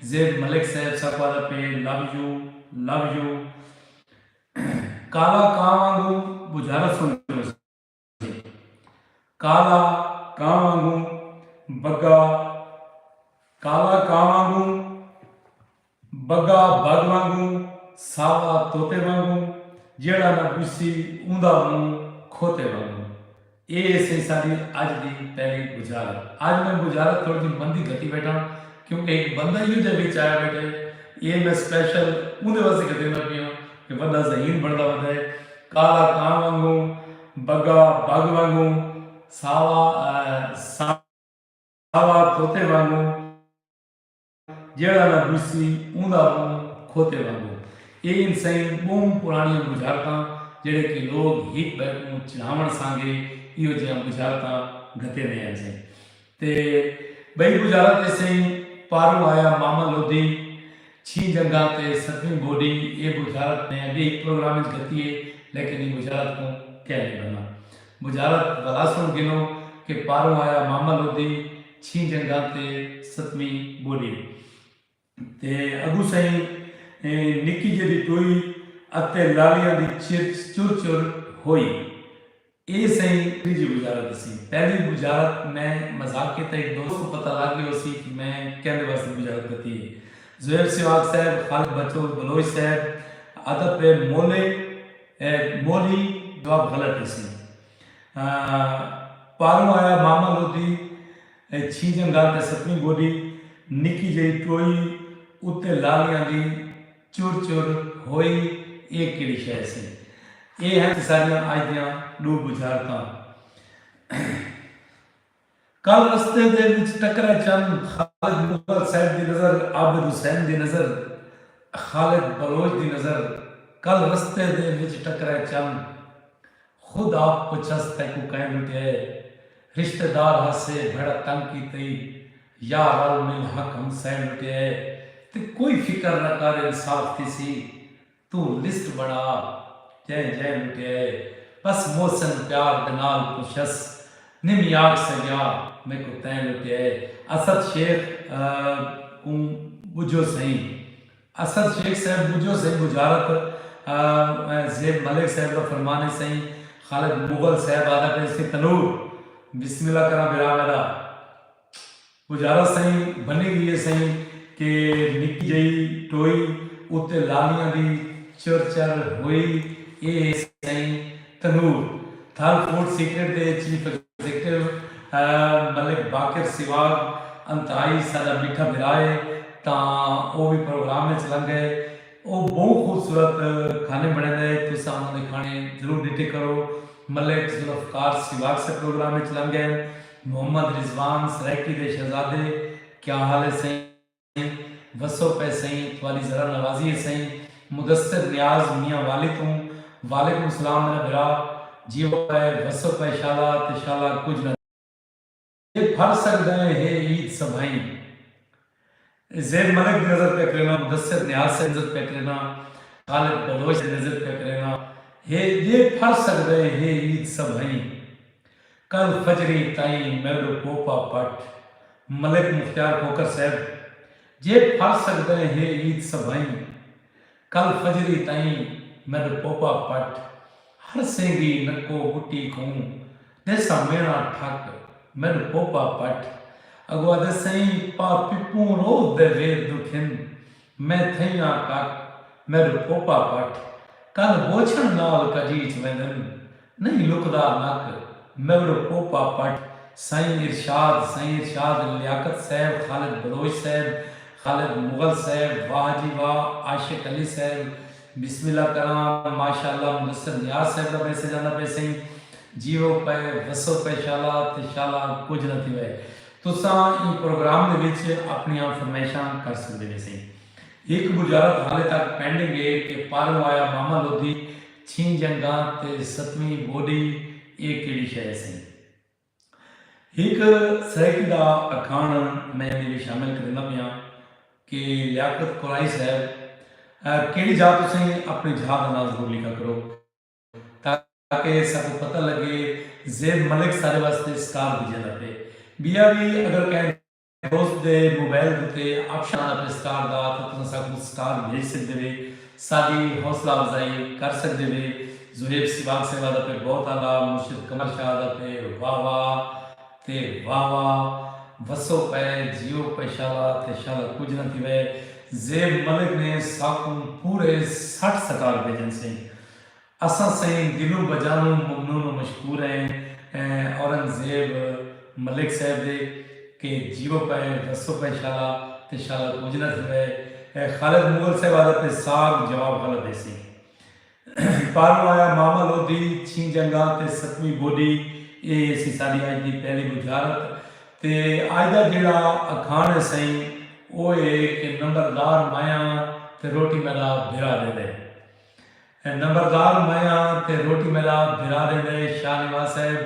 ज़ेब मलिक साहब सकवादा पे लव यू काला कां वांगू बुझारत सुन काला कां वांगू बग्गा काला कां वांगू बग्गा बग वांगू सावा तोते वांगू जेड़ा ना गुस्सी ऊंदा मुंह खोते वांगू ये से सारी आज दी पहली बुझारत आज मैं बुझारत थोड़ी सी मंदी गति बैठा क्योंकि एक बंदा ही जब विच आया बैठे ये मैं स्पेशल उहदे वास्ते कहते ना पिया कि बंदा ज़हीन बनदा वदा है काला कां वांगू बग्गा बग वांगू सावा तोते वांगू जेड़ा ना गुस्सी ऊंदा मुंह खोते वांगू ये सही बहुत पुरानी बुझारत जेड़े कि लोग हित बैठू चढ़ावण सांगे इहो जिहियां बुझारत घते रहे हैं ते बई बुझारत सही पारू आया मामा लोधी छी जंगा ते सतवीं बोडी ये बुझारत ने अभी एक प्रोग्राम में गति है लेकिन ये बुझारत को क्या नहीं बना बुझारत बला सुन गिनो कि पारू आया मामा लोधी छी जंगा ते सतवीं बोडी ते अगू सही निकी जी टोई अते लालियां दी चुर चुर होई ये सही तीजी बुझारत सी पहली बुझारत मैं मजाक के तहत दोस्त को पता लग गया सी कि मैं कहने वास्ते बुझारत करती है ज़ुहैर सिवाग साहब खालिद बचोल बलोच साहब अदब पे मोली जवाब गलत है सी पारू आया मामा लोधी छी जंगा ते सतवीं बोडी निकी जी टोई उत्ते लालियां दी चुर चुर होई ये किहड़ी शै सी ये है सारियां अज दियां दो बुझारतां कल रस्ते दे विच टकरा चंद खालिद मुगल साहब दी नज़र आबिद हुसैन दी नज़र खालिद बलोच दी नज़र कल रस्ते दे विच टकराए चंद, खुद आप पुछस तैकू कै लुटे, रिश्तेदार हसे भड़ा तंग की तई, या रल मिल हक हम सह लुटे, ते कोई फिक्र न कर इंसाफ की सी, तू लिस्ट बना जय जय लुटे, बस मोहसन प्यार दे नाल पुछस, निम याद से गया मैं को तय लुटे। असद शेख को बुझो सही, असद शेख साहब बुझो सही बुझारत, ज़ेब मलिक साहब का फरमाने सही, खालिद मुगल साहब आदा पे इसके तनूर बिस्मिल्लाह करा बिरा मेरा बुझारत सही बनी गई है सही कि निकी जई टोई उत्ते लालियां दी चर हुई, ये सही तनूर थल फूड सीक्रेट दे चीफ एग्जीक्यूटिव मलिक बाकिर सिवाग अंतहाई सादा मीठा बिराए ता वो भी प्रोग्राम में चल गए, वो बहुत खूबसूरत खाने बने दे, तुसा उन्होंने खाने जरूर डिटे करो। मलिक जुल्फकार सिवाग से प्रोग्राम में चल गए, मोहम्मद रिजवान सराइकी दे शहजादे क्या हाल है सही, वसो पे सही वाली ज़रा नवाजी है सही, मुदस्सिर नियाज मियाँ वाली तू वालेकुम सलाम मेरा बिरा जीव पे वसो पे शाला ते शाला कुछ न ये फर सकते हैं ईद सभाई, ज़ेब मलिक की नज़र पे करना, मुदस्सिर नियाज से नज़र पे करना, खालिद बलोच से नज़र पे करना, ये फर सकते हैं ईद सभाई, कल फजरी ताई मेरू पोपा पट, मलिक मुख्तार खोकर साहब ये फर सकते हैं ईद सभाई, कल फजरी ताई मेरू पोपा पट, हर सेंगी नक्को गुट्टी खूं जैसा मेरा ठक मेरू पोपा पट, अगवा दे सही पा पिपू रोज दे वेद दुखिन, मैं थैया काक मेरू पोपा पट, कल बोछन नाल कजीच वेंदन नहीं लुकदा नक मेरू पोपा पट, साईं इरशाद लियाकत साहब, खालिद बलोच साहब, खालिद मुगल साहब, वाह जी वाह, आशिक अली साहब बिस्मिल्लाह करा माशाअल्लाह, मुदस्सिर नियाज साहब का मैसेज आना पे सही जीवो पे वसो पे शाला ते शाला कुछ न थी वे, तुसा इन प्रोग्राम दे विच अपनी फरमाइशां कर सकदे वे सही। एक गुजारत हाले तक पेंडिंग है कि पारों आया मामा लोधी छीन जंगा ते सतवीं बोडी ये केड़ी शय सही। एक सराइकी दा अखान मैं भी शामिल करना पिया कि लियाकत कुराई साहब केड़ी जा तुसीं अपने जहां दा नाम जरूर लिखा करो ताकि सबको पता लगे ज़ेब मलिक सारे वास्ते स्टार दी जगह पे बिया भी अगर कहें दोस्त दे मोबाइल ते ऑप्शन आ पे स्टार दा तो तुम सबको स्टार भेज सकते वे, साडी हौसला अफजाई कर सकते वे। ज़ुहैब सिवाग से वादा पे बहुत आला, मुर्शिद कमर शाह दा पे वाह वाह ते वाह वाह, वसो पे जियो पे शाला ते शाला कुछ न थी वे। ज़ेब मलिक ने साकुन पूरे 60 सकार भेजन से असा सही दिलों बजानू ममनून मशहूर हैं औरंगजेब मलिक साहब दे के जीवो पे वसो पे शाला ते शाला कुछ न थी वे। खालिद मुगल साहब आदत पे साग जवाब गलत देसी पारो आया मामा लोधी छीं जंगा ते सतवीं बोडी, ये सी साडी अज दी पहली बुझारत ते अज दा जेड़ा अखान है सही वो है कि नंबरदार माया ते रोटी मेरा भिरा दे दे, नंबरदार माया ते रोटी मेरा भिरा दे दे। शाह नवाज साहब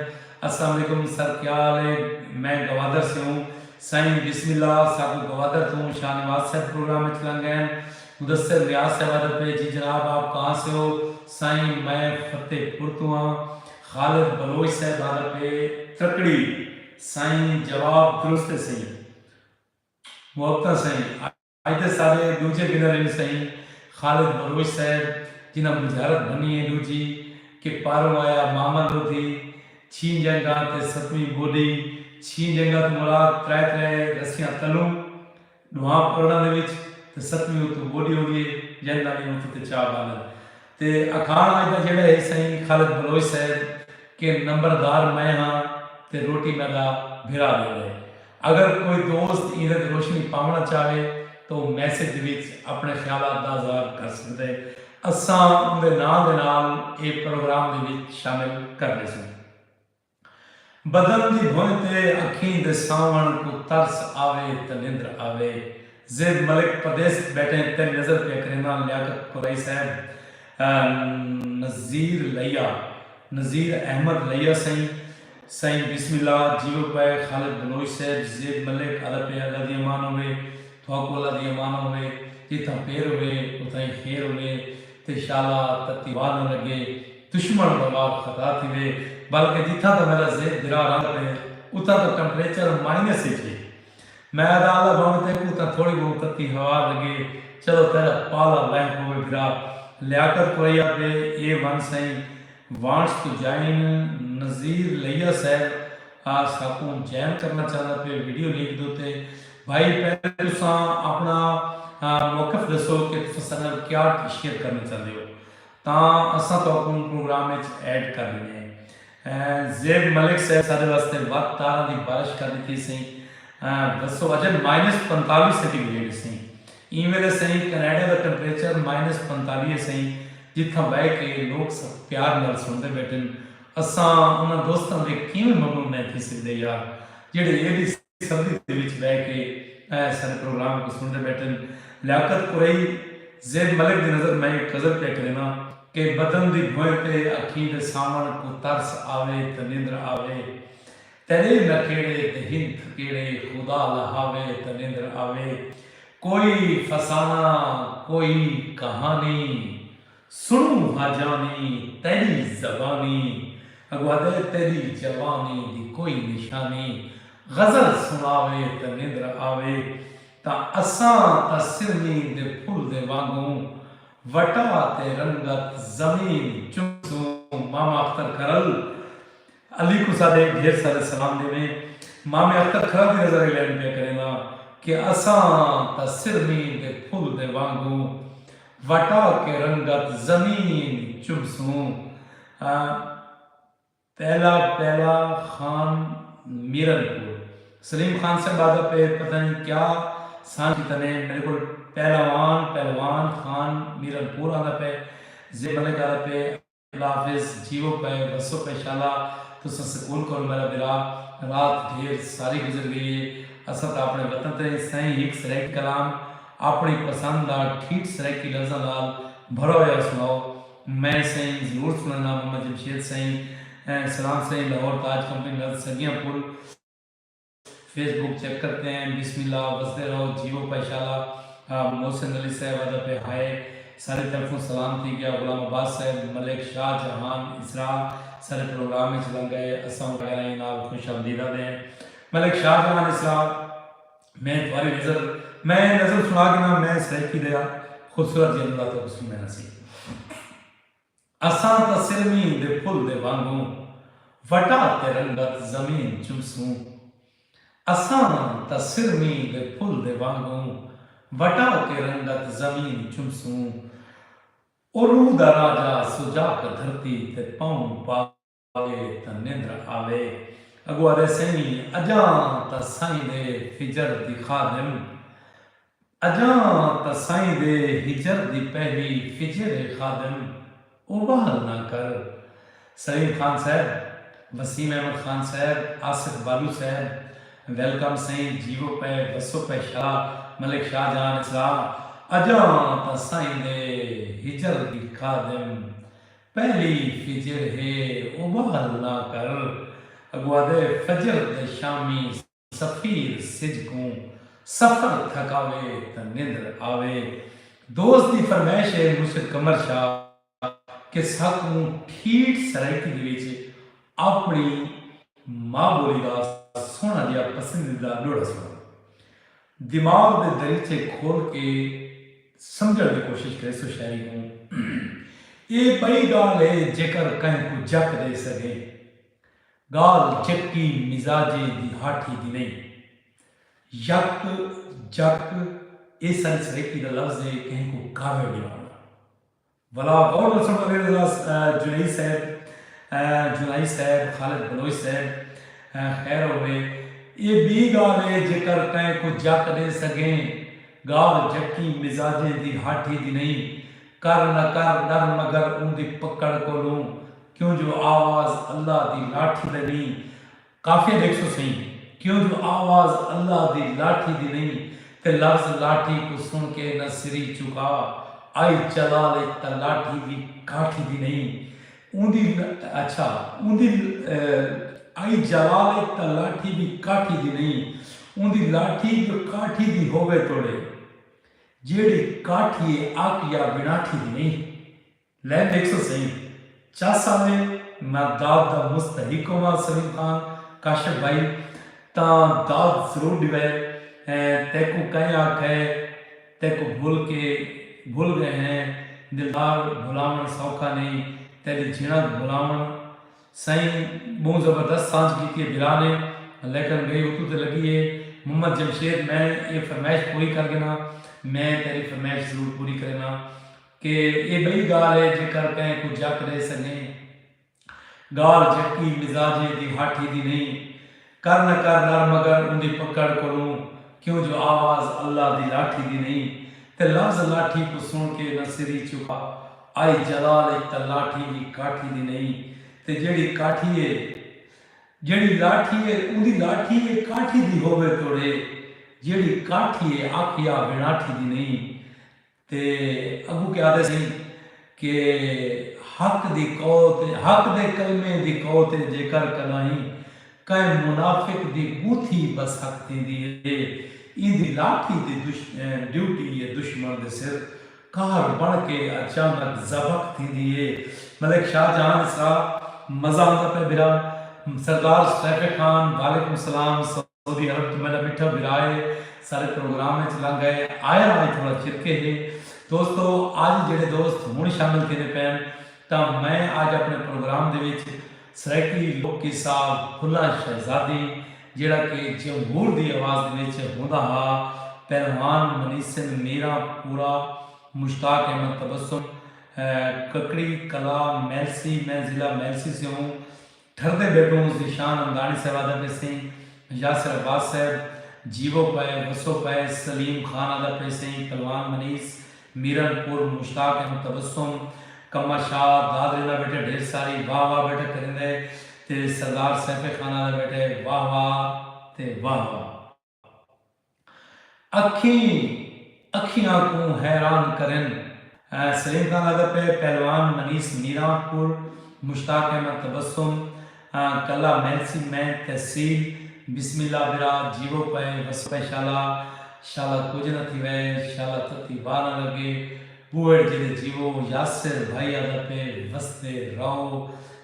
अस्सलाम वालेकुम सर क्या हाल है, मैं गवादर से हूँ साईं बिस्मिल्लाह साकू गवादर तो हूँ। शाह नवाज साहब प्रोग्राम में चला गए, मुदस्सिर रियाज साहब पे जी जनाब आप कहाँ से हो, साईं मैं फतेहपुर तो हाँ। खालिद बलोच साहब आदत पे तकड़ी, साईं जवाब दुरुस्त सही मुहब्बत सही आज तो सारे दूजे गिनर सही। खालिद बलोच साहब जिन्हें मुजारत बनी है दूजी कि पारों आया मामा लोधी छीन जंगा ते सतवीं बोडी, छीन जंगा तो मुराद त्रै त्रै रस्सियां तलू दुआ पड़ना दे विच ते सतवीं उतो बोडी हो गई जंदा नहीं उतो ते चाह बाल ते अखान आज दा जेड़ा है सही खालिद बलोच साहब के नंबरदार मैं हाँ ते रोटी मेरा भिरा दे दे। अगर कोई दोस्त इधर रोशनी पावना चाहे तो मैसेज विच अपने ख्यालात दा इज़हार कर सकते, असा उनके नाल दे नाल ये प्रोग्राम दे विच शामिल कर ले सन। बदन दी भुन ते अखीं दे सावण को तरस आवे तनिंद्र आवे, ज़ेब मलिक प्रदेश बैठे ते नजर पे करीना लियाकत कुरैशी साहब नज़ीर लैया, नज़ीर अहमद लैया सही सही बिस्मिल्लाह जीवो पे खालिद बलोच साहब ज़ेब मलिक अल्लाह पे अल्लाह दी अमान होवे थोको अल्लाह दी अमान होवे जिथा पैर होवे उथा ही खैर होवे ते शाला तत्ती वाद न लगे दुश्मन बर्बाद खता थी वे बल्कि जिथा तो मेरा ज़ेब दिरा रंग पे उथा तो टेम्परेचर माइनस ही थी मैं अदाला भावते को उथा थोड़ी बहुत तत्ती हवा लगे चलो तेरा पाला लैंप होवे बिरा लियाकत कोरिया पे ए वन सही वांट्स टू जॉइन नज़ीर लैया साहब आज साकू जॉइन करना चाहता पे वीडियो लिख दोते भाई पहले तुसा अपना मौकफ दसो कि तुसा क्या शेयर करना चाहते हो ता असा तो अपन प्रोग्राम में ऐड कर लेने ज़ेब मलिक साहब सारे वास्ते वक्त तारा दी बारिश कर दी थी सही दसो अजय -45 सेंटीग्रेड सही ईमेल सही कनाडा का टेम्परेचर -45 सही जिथा बह के लोग सब प्यार नाल सुनते बैठे असा उन्होंने दोस्तों के किवें ममनून नहीं थी सकते यार जेडे एडी सर्दी दे विच बह के सारे प्रोग्राम को सुनते बैठे लियाकत कुरैशी ज़ेब मलिक की नज़र मैं एक गज़ल पे करना कि बदन दी भोए पे अखी दे सामन को तरस आवे ते निंद्र आवे तेरे नकेड़े ते हिंद केड़े खुदा लहावे ते निंद्र आवे कोई फसाना कोई कहानी सुनू हाजानी तेरी जबानी अगवादे तेरी जवानी दी कोई निशानी गजल सुनावे ते निंद्र आवे ता असा ता सिरनी दे फुल दे वांगू वटा ते रंगत जमीन चुसू मामा अख्तर खरल अली को सादे ढेर सारे सलाम देवे मामे अख्तर खरल की नजर लेन पे करेना कि असा ता सिरनी दे फुल दे वांगू वटा के रंगत जमीन चुमसू पहला पहला खान मीरनपुर सलीम खान से बादा पे पता नहीं क्या सांची तने मेरे को पहलवान खान मीरनपुर आना पे ज़ेबले का पे हाफिज जीवो पे बसो पे शाला तो सुकून को मेरा बिरा रात ढेर सारी गुजर गई असा तो अपने वतन ते सही एक सरे कलाम अपनी पसंद का ठीक सरे की लफ्ज़ नाल भरो या सुनाओ मैं सही जरूर सुनना मोहम्मद जमशेद सही सलाम सही लाहौर ताज कंपनी लफ्ज़ सगियां पुल फेसबुक चेक करते हैं बिस्मिल्लाह बसते रहो जीवो पैशाला मोहसिन अली साहब अदा पे हाय सारे तरफों सलाम थी गया गुलाम अब्बास साहब मलिक शाह जहान इसरा सारे प्रोग्राम में चला गए असम वगैरह नाल खुश आमदीदा दें मलिक शाह जहान इसरा मैं तुम्हारी नजर सुना के ना मैं सही की दिया खूबसूरत जन्नत तो उसमें मैं नसीब असा तसिरमी दे फुल दे वांगू वटा ते रंगत जमीन चुमसू असा तसिरमी दे फुल दे वांगू वटा के रंगत जमीन चुमसू उरू दा राजा सुजा का धरती ते पाऊं पावे त निंद्र आवे अगुआ दे सही अजा त साईं दे हिजर दी खादिम अजा त साईं दे हिजर दी पहली फिजर खादिम उबाल ना कर सलीम खान साहब वसीम अहमद खान साहब आसिफ बालू साहब वेलकम सही जीवो पे बसो पे शाह मलिक शाहजहां इस्लाम अजा त साईं दे हिजर दी खादिम पहली फिजर है उबाल ना कर अगुआ दे फजर दे शामी सफीर सिजकू सफर थकावे त निंद्र आवे दोस्त दी फरमाइश है मुर्शिद कमर शाह के साकू ठीक सराइकी दे विच अपनी मां बोली दा सोना जिहा पसंदीदा लोड़ा सुना दिमाग दे दरीचे खोल के समझण की कोशिश करे सो शायरी को ये बड़ी गाल है जेकर कहीं को जक दे सके गाल चक्की मिजाजे दी हाठी दी नहीं यक जक ये सारी सरेकी दा लफ्ज़ है कहीं को कावे दिवाना भला और सुन मेरे जुनाई साहब खालिद बलोच साहब खैर होवे ये भी गाल है जेकर कहीं को जक दे सके गाल जक्की मिजाजे दी हाठी दी नहीं कर न कर डर मगर उनकी पकड़ को लूं क्यों जो आवाज अल्लाह दी लाठी लगी काफी देख सो सही क्यों जो आवाज अल्लाह दी लाठी दी नहीं ते लफ्ज लाठी को सुन के न सिरी चुका आई चला ले त लाठी भी काठी दी नहीं उंदी अच्छा उंदी आई जला ले त लाठी भी काठी दी नहीं उंदी लाठी जो काठी दी होवे तोड़े जेड़ी काठी आकिया बिनाठी दी नहीं ले देख सो सही चासा में मैं दाद दा मुस्तहिक हुआ सलीम खान काशिफ भाई ता दाद जरूर दिवे तेको कहीं आखे तेको भूल गए हैं दिलदार भुलावन सौखा नहीं तेरी जीना भुलावन सही बहुत ज़बरदस्त सांझ की बिरा ने लेकिन गई उतू तो लगी है मोहम्मद जमशेद मैं ये फरमाइश पूरी कर देना मैं तेरी फरमाइश जरूर पूरी करना कि ये बड़ी गाल है जेकर कहें कुछ जक रह सके गाल जकी मिजाजे दी हाठी दी नहीं कर न कर नर मगर उनकी पकड़ को लूँ क्यों जो आवाज़ अल्लाह दी लाठी दी नहीं ते लफ्ज़ लाठी को सुन के न सिरी चुका आई जलाल त लाठी भी काठी दी नहीं ते जेड़ी काठी है जेड़ी लाठी है उनकी लाठी है काठी दी होवे तोड़े जेड़ी काठी है आखिया बिनाठी दी नहीं ते अगू क्या आदे सी कि हक दी कौत हक दे कलमे दी कौत जेकर कनाही कई मुनाफिक दी बूथी बस हक दी है इंदी लाठी दी ड्यूटी है दुश्मन दे सिर कार बन के अचानक जबक थी है मलिक शाहजहां सा मजा आता पे बिरा सरदार सैफ खान वालेकुम सलाम सऊदी अरब तो मेरा मिठा बिराए सारे प्रोग्राम में चला गए आया आज थोड़ा चिरके है दोस्तों आज जेडे दोस्त हुण शामिल थे पैन तो मैं आज अपने प्रोग्राम दे विच सराइकी लोकी साहब फुला शहजादी जेड़ा कि जमहूर दी आवाज़ दे विच हुंदा हा पहलवान मनीसन मीरा पूरा मुश्ताक अहमद तबस्सुम ककड़ी कला मैलसी मैं ज़िला मैलसी से हूँ ठरदे बेटों जिशान अमदानी साहब आदा पे सिंह यासर अब्बास साहब जीवो पे वसो पे सलीम खान आदा पे सिंह पहलवान मनीस मीरनपुर मुश्ताक अहमद तबस्सुम कम्मा शाह दादरीला बेटे ढेर सारी वाह वाह बेटे करेंदे ते सरदार सैफ खान आदा बेटे वाह वाह ते वाह वाह अखियां को हैरान करन सलीम खान आदा पे पहलवान मनीस मीरापुर मुश्ताक अहमद तबस्सुम कला मैलसी में तहसील बिस्मिल्लाह बिरा जीवो पे वसपे शाला कुछ न थी वे शाला तती वाह न लगे बुएड़ जिले जीवो यासिर भाई आदा पे वसते रहो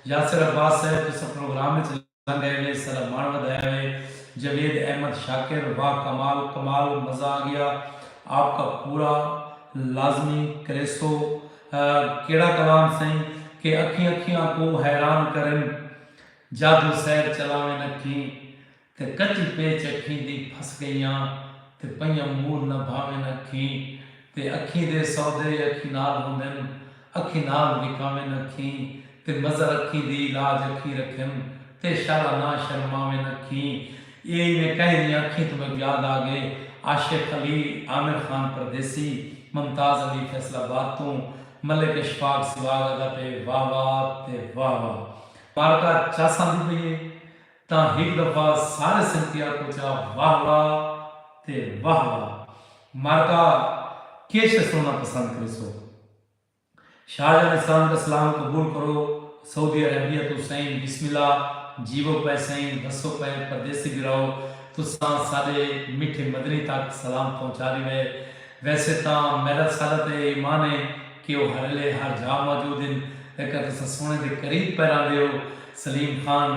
यासिर अब्बास है तो सब प्रोग्राम में चला गए ने सर मान वधाया है जवेद अहमद शाकिर वाह कमाल कमाल मज़ा आ गया आपका पूरा लाजमी करेसो केड़ा कलाम सही कि अखियां को हैरान करन जादू सैर चलावे नखी ते कच्ची पेच अखी दी फस गईयां ते पईयां मूल न भावे नखी ते अखी दे सौदे अखी नाल हुंदन अखी नाल विकावे नखी ते मज़र अखी दी लाज अखी रखन ते शाला ना शर्मावे नखी ये में कह दी अखी तुम्हें याद आ गए आशिक अली आमिर खान परदेसी मुमताज़ अली फैसलाबाद तो मलिक इशफाक सिवाग अदा पे वाह वाह ते वाह वाह मारका चासा दी पे ता एक दफा सारे संतिया को चा वाह वाह ते वाह वाह मारका केश सुनना पसंद करे सो शाहजहां इस्लाम का सलाम कबूल करो सऊदी अरबिया तो सही बिस्मिल्लाह जीवो पे सही बसो पे परदेसी गिराओ तुसा सारे मिठे मदनी तक सलाम पहुंचा रही है वैसे तो मेरा सालत ईमान है कि वो हरले हर जा मौजूद हैं लेकिन तुसा सोने के करीब पैरा दो सलीम खान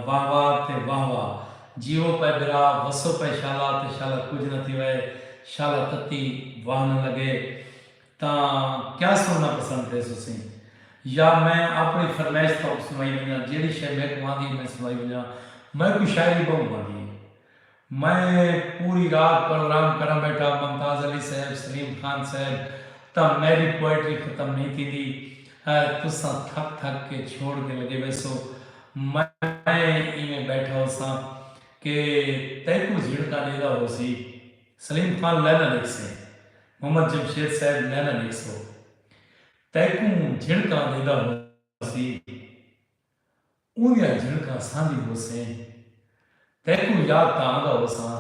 वाह वाह ते वाह वाह जीवो पे बिरा वसो पे शाला ते शाला कुछ न थी वे शाला तती वाह न लगे ता क्या सुनना पसंद है सुसी या मैं अपनी फरमाइश तो सुनाई वना जेड़ी शे मैं कुआंदी मैं सुनाई वना मैं कोई शायरी बहुत वादी मैं पूरी रात प्रोग्राम करा बैठा मुमताज़ अली साहब सलीम खान साहब तब मेरी पोइट्री खत्म नहीं थी दी तुसा थक थक के छोड़ के लगे वैसो मैं इमें बैठा हो सा कि तय को झिड़का देदा हो सी सलीम खान लैला लिख से मोहम्मद जमशेद साहब लैला लिख सो तय को झिड़का देदा हो सी उन्या झिड़का सांदी हो से तय को याद ता आंदा हो सा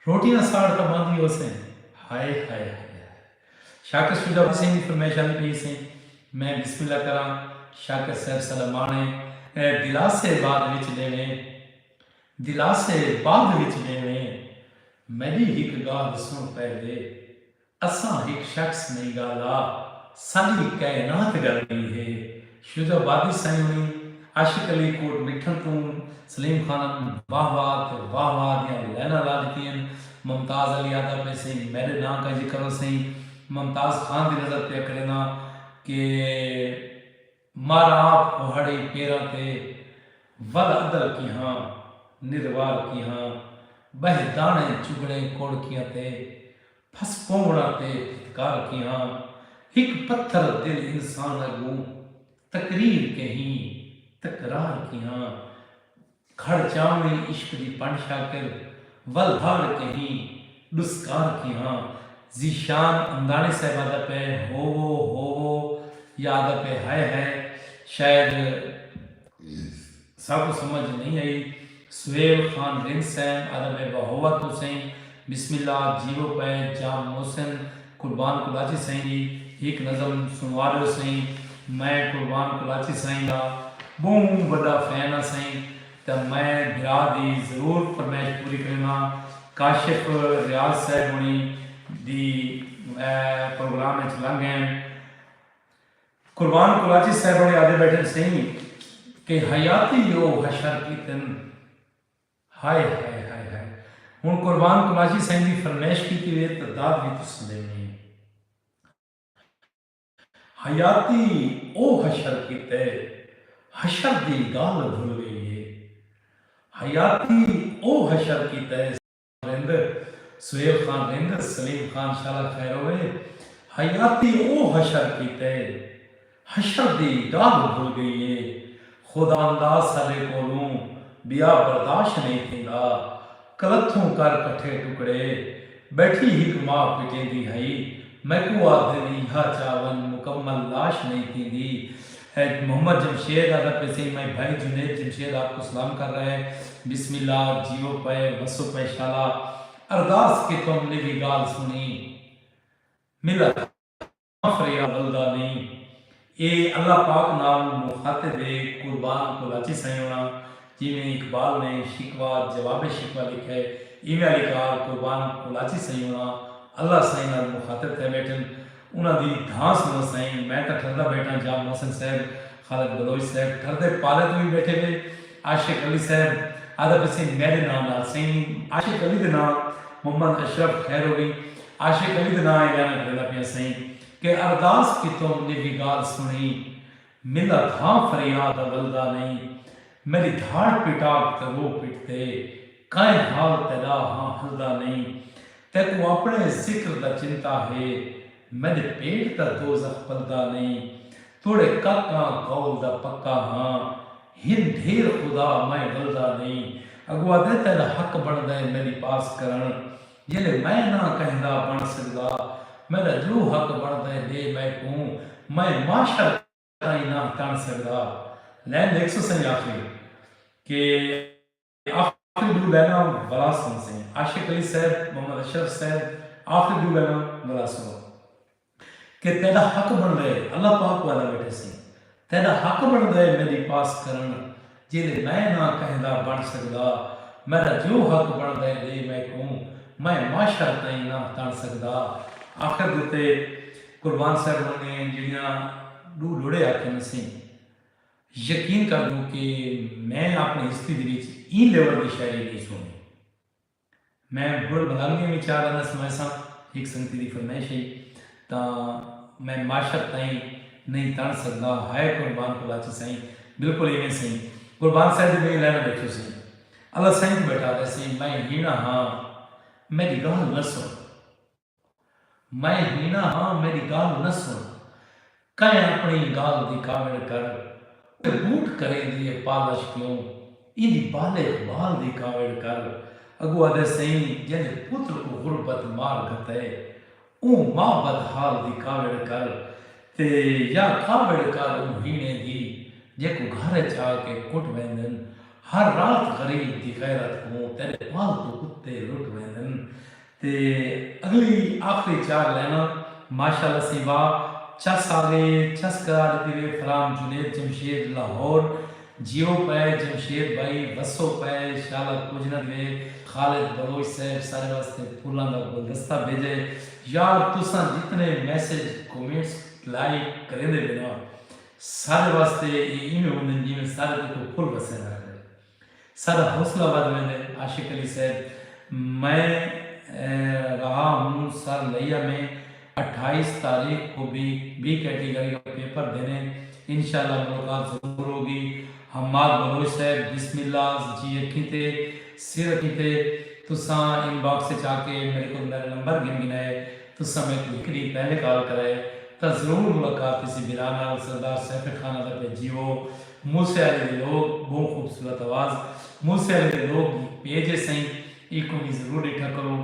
रोटियां साड़ का बांधी हो से हाय हाय हाय शाकिर शुजा सिंह की फरमाइश आनी पई सी मैं बिस्मिल्लाह करा शाकिर साहब सलमाने दिलासे बाद विच देवे दिलासे बाद विच देवे मेरी एक गाल सुन पहले असा एक शख्स नहीं गाला सारी कायनात गल गई है शुजाबादी साईं आशिक अली कोट मिठन तू सलीम खान वाह वाह दियां लैना ला दित्तियां मुमताज अली आदा पे सही मेरे नाम का जिक्र हो सही मुमताज खान की नजर पे करना कि मारा पहाड़ी पेरा ते वल अदल की हाँ निर्वार की हाँ बह दाने चुगड़े कोड़कियां ते फस पोवड़ा ते फटकार की हाँ एक पत्थर दिल इंसान अगू तकरीर के ही तकरार की हाँ खड़ चावनी इश्क दी पन शाकिर वल धार के ही दुस्कार की हाँ जीशान अंदानी साहबादा पे हो याद पे है शायद सबको समझ नहीं आई सुहेल खान रिंद सैन अदब बहोवत हुसैन बिस्मिल्लाह जीरो पे जाम मोहसिन कुर्बान कुलाची साईं जी एक नज़म सुनवा रहे साईं मैं कुर्बान कुलाची साईं का बहुत बड़ा फैन हाँ साईं तो मैं बिरा दी जरूर फरमाइश पूरी करना काशिफ रियाज साहब होनी दी प्रोग्राम में लंघ गए कुर्बान कुलाची साहब होने आदे बैठे सही कि हयाती यो हशर की तन हाय हाय हाय हाय हूँ कुर्बान कुलाची साईं की फरमाइश की हुई तादाद भी तुम देनी हयाती ओ हशर की तय हशर दी गाल भूल गई है हयाती ओ हशर की तय रिंद सुहेल खान रिंद सलीम खान शाला खैर होवे हयाती ओ हशर की तय हशर दी गाल भूल गई है खुदा अंदाज सारे कोलों बिया बर्दाश्त नहीं थींदा कलथों कर कट्ठे टुकड़े बैठी हिक मां पिटेंदी हई मैं को आदमी हा चावन मुकम्मल लाश नहीं थींदी मोहम्मद जमशेद आदा पैसे मैं भाई जुनेद जमशेद आपको सलाम कर रहे हैं बिस्मिल्लाह जियो पे वसो पे शाला अरदास के तुमने भी गाल सुनी मिला फरियाद बल्दा नहीं ये अल्लाह पाक नाम मुखातिब कुर्बान कुलाची साईं होना जिमें इकबाल ने शिकवा जवाब शिकवा लिखा है इवें लिखा कुर्बान कुलाची साईं होना अल्लाह साईं नाल मुखातिब थे बैठन उन्होंने धांस नो साईं मैं तो ठरदा बैठा जाम मोहसिन साहब खालिद बलोच साहब ठरदे पाले तो भी बैठे हुए आशिक अली साहब आदा पैसे मेरे नाम नाल साईं आशिक अली के नाम मोहम्मद अशरफ खैर हो गई आशिक अली के नाम ऐलान करना पिया साईं कि अरदास की तुमने भी गाल सुनी मिला था फरियाद बल्दा नहीं मेरी धाड़ पिटाक ते वो पिटते काए हाल तेरा हाँ हल्दा नहीं ते तू अपने जिक्र दा चिंता है मेरे पेट दा दोज़ख पलदा नहीं थोड़े काका कौल दा पक्का हाँ हिन ढेर खुदा मैं बल्दा नहीं अगवा दे तेरा हक बन दे मेरी पास करण जिले मैं ना कहना बन सकदा मेरा जो हक बन दे मैं कहूँ मैं माशा ना तन सकदा लैन देख सो सही आखिर के आखिर दू लेना बला सुन से आशिक अली साहब मोहम्मद अशरफ साहब आखिर दू लेना बला सुनो कि तेरा हक बन दे अल्लाह पाक वाला बैठे सी तेरा हक बन दे मेरी पास करण जिले मैं ना कहदा बन सकदा मेरा जो हक बन दे मैं कहूँ मैं माशा ताई ना तन सकदा आखिर दुते कुर्बान साहब ने जिहड़ियां दू लोड़े आखे सी यकीन कर दूं कि मैं अपनी हिस्ट्री ई लेवल की शायरी नहीं सुनी मैं बुढ़ बलांगे में चार आना समय सा एक संगति की फरमाइश है तो मैं माशर ताई नहीं तन सकता है कुर्बान कुलाची साईं बिल्कुल इवें सही कुर्बान साहब जी लैना बैठो सी अल्लाह साईं को बैठा दे सी मैं हीना हाँ मेरी गाल न सुन मैं हीना हाँ मेरी गाल न सुन कह अपनी गाल दी कावड़ कर बूट करे दिए पालश क्यों इनी बाले बाल दी कावड़ कर अगुआ दे सही जन पुत्र को गुरबत मार गते ओ मां बदहाल दी कावड़ कर ते या कावड़ कर ओ हीने दी जेको घर चा के कुट वेंदन हर रात गरीब दी खैरत को तेरे पालतू कुत्ते लुट वेंदन ते अगली आखिरी चार लेना माशाल्लाह से वाह चस आ गए चस करा देते हुए फराम जुनेद जमशेद लाहौर जियो पे जमशेद भाई वसो पे शाला कुजनत में खालिद बलोच साहब सारे वास्ते फूलों का गुलदस्ता भेजे यार तुसा जितने मैसेज कमेंट्स लाइक करेंदे बिना सारे वास्ते इवें होंदे जिवें सारे को फुल वसे ना रहे सारा हौसला बढ़ वेंदे आशिक अली साहब मैं रहा हूँ सर लिया में 28 तारीख को भी बी कैटेगरी का पेपर देने इंशाल्लाह मुलाकात जरूर होगी हमाद बलोच साहब बिस्मिल्लाह जी अखीते सिर अखीते तुसा इनबॉक्स से जाके मेरे को मेरा नंबर गिन गिनाए तुसा मैं लिखनी पहले कॉल कराए तो जरूर मुलाकात किसी बिराना सरदार सैफ खान अदा पे जीवो मूसे वाले लोग बहुत खूबसूरत आवाज़ मूसे वाले लोग भेजे सही एक भी जरूर इकट्ठा करो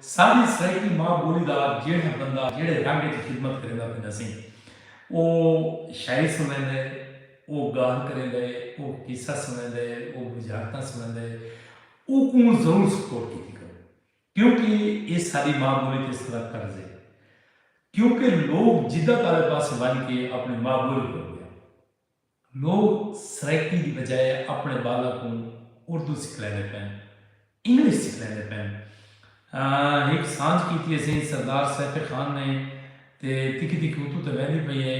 सारी सराइकी माँ बोलीदार जेड़ा बंदा जेड़े रंग की खिदमत करेगा पिंदा सी वो शायरी सुनेंदे वो गान करेंदे वो किस्सा सुनेंदे वो बुझारतां सुनेंदे वो को जरूर सपोर्ट की करो क्योंकि ये सारी माँ बोली के इस तरह कर्ज है क्योंकि लोग जिद्दा तारे पास बन के अपनी माँ बोली कर गया लोग सराइकी की बजाय अपने बालों को उर्दू सीख लेने पे इंग्लिश सीख लेने पे एक सांझ की थी असें सरदार सैफ खान ने ते तिकी तिकी उतू तो वहदी पई है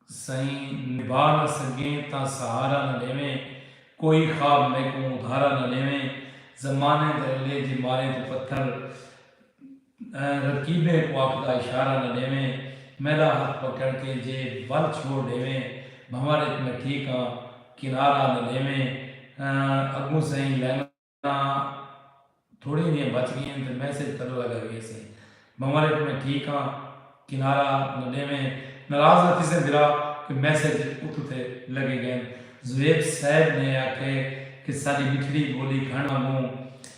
सही निभा न सके ता सहारा न लेवें कोई ख्वाब मैं को उधारा न लेवें जमाने दरले जी मारे तो पत्थर रकीबे को आपका इशारा न लेवें मेरा हाथ पकड़ के जे बल छोड़ देवें हमारे में ठीक हाँ किनारा न लेवें अगू सही लेना थोड़ी नहीं बच गई तो मैसेज कर लगा गई से हमारे में ठीक हाँ किनारा न लेवें नाराज न किसे दिला कि मैसेज उठते लगे गए जुएब साहब ने आके कि सारी मिठड़ी बोली घण वांगू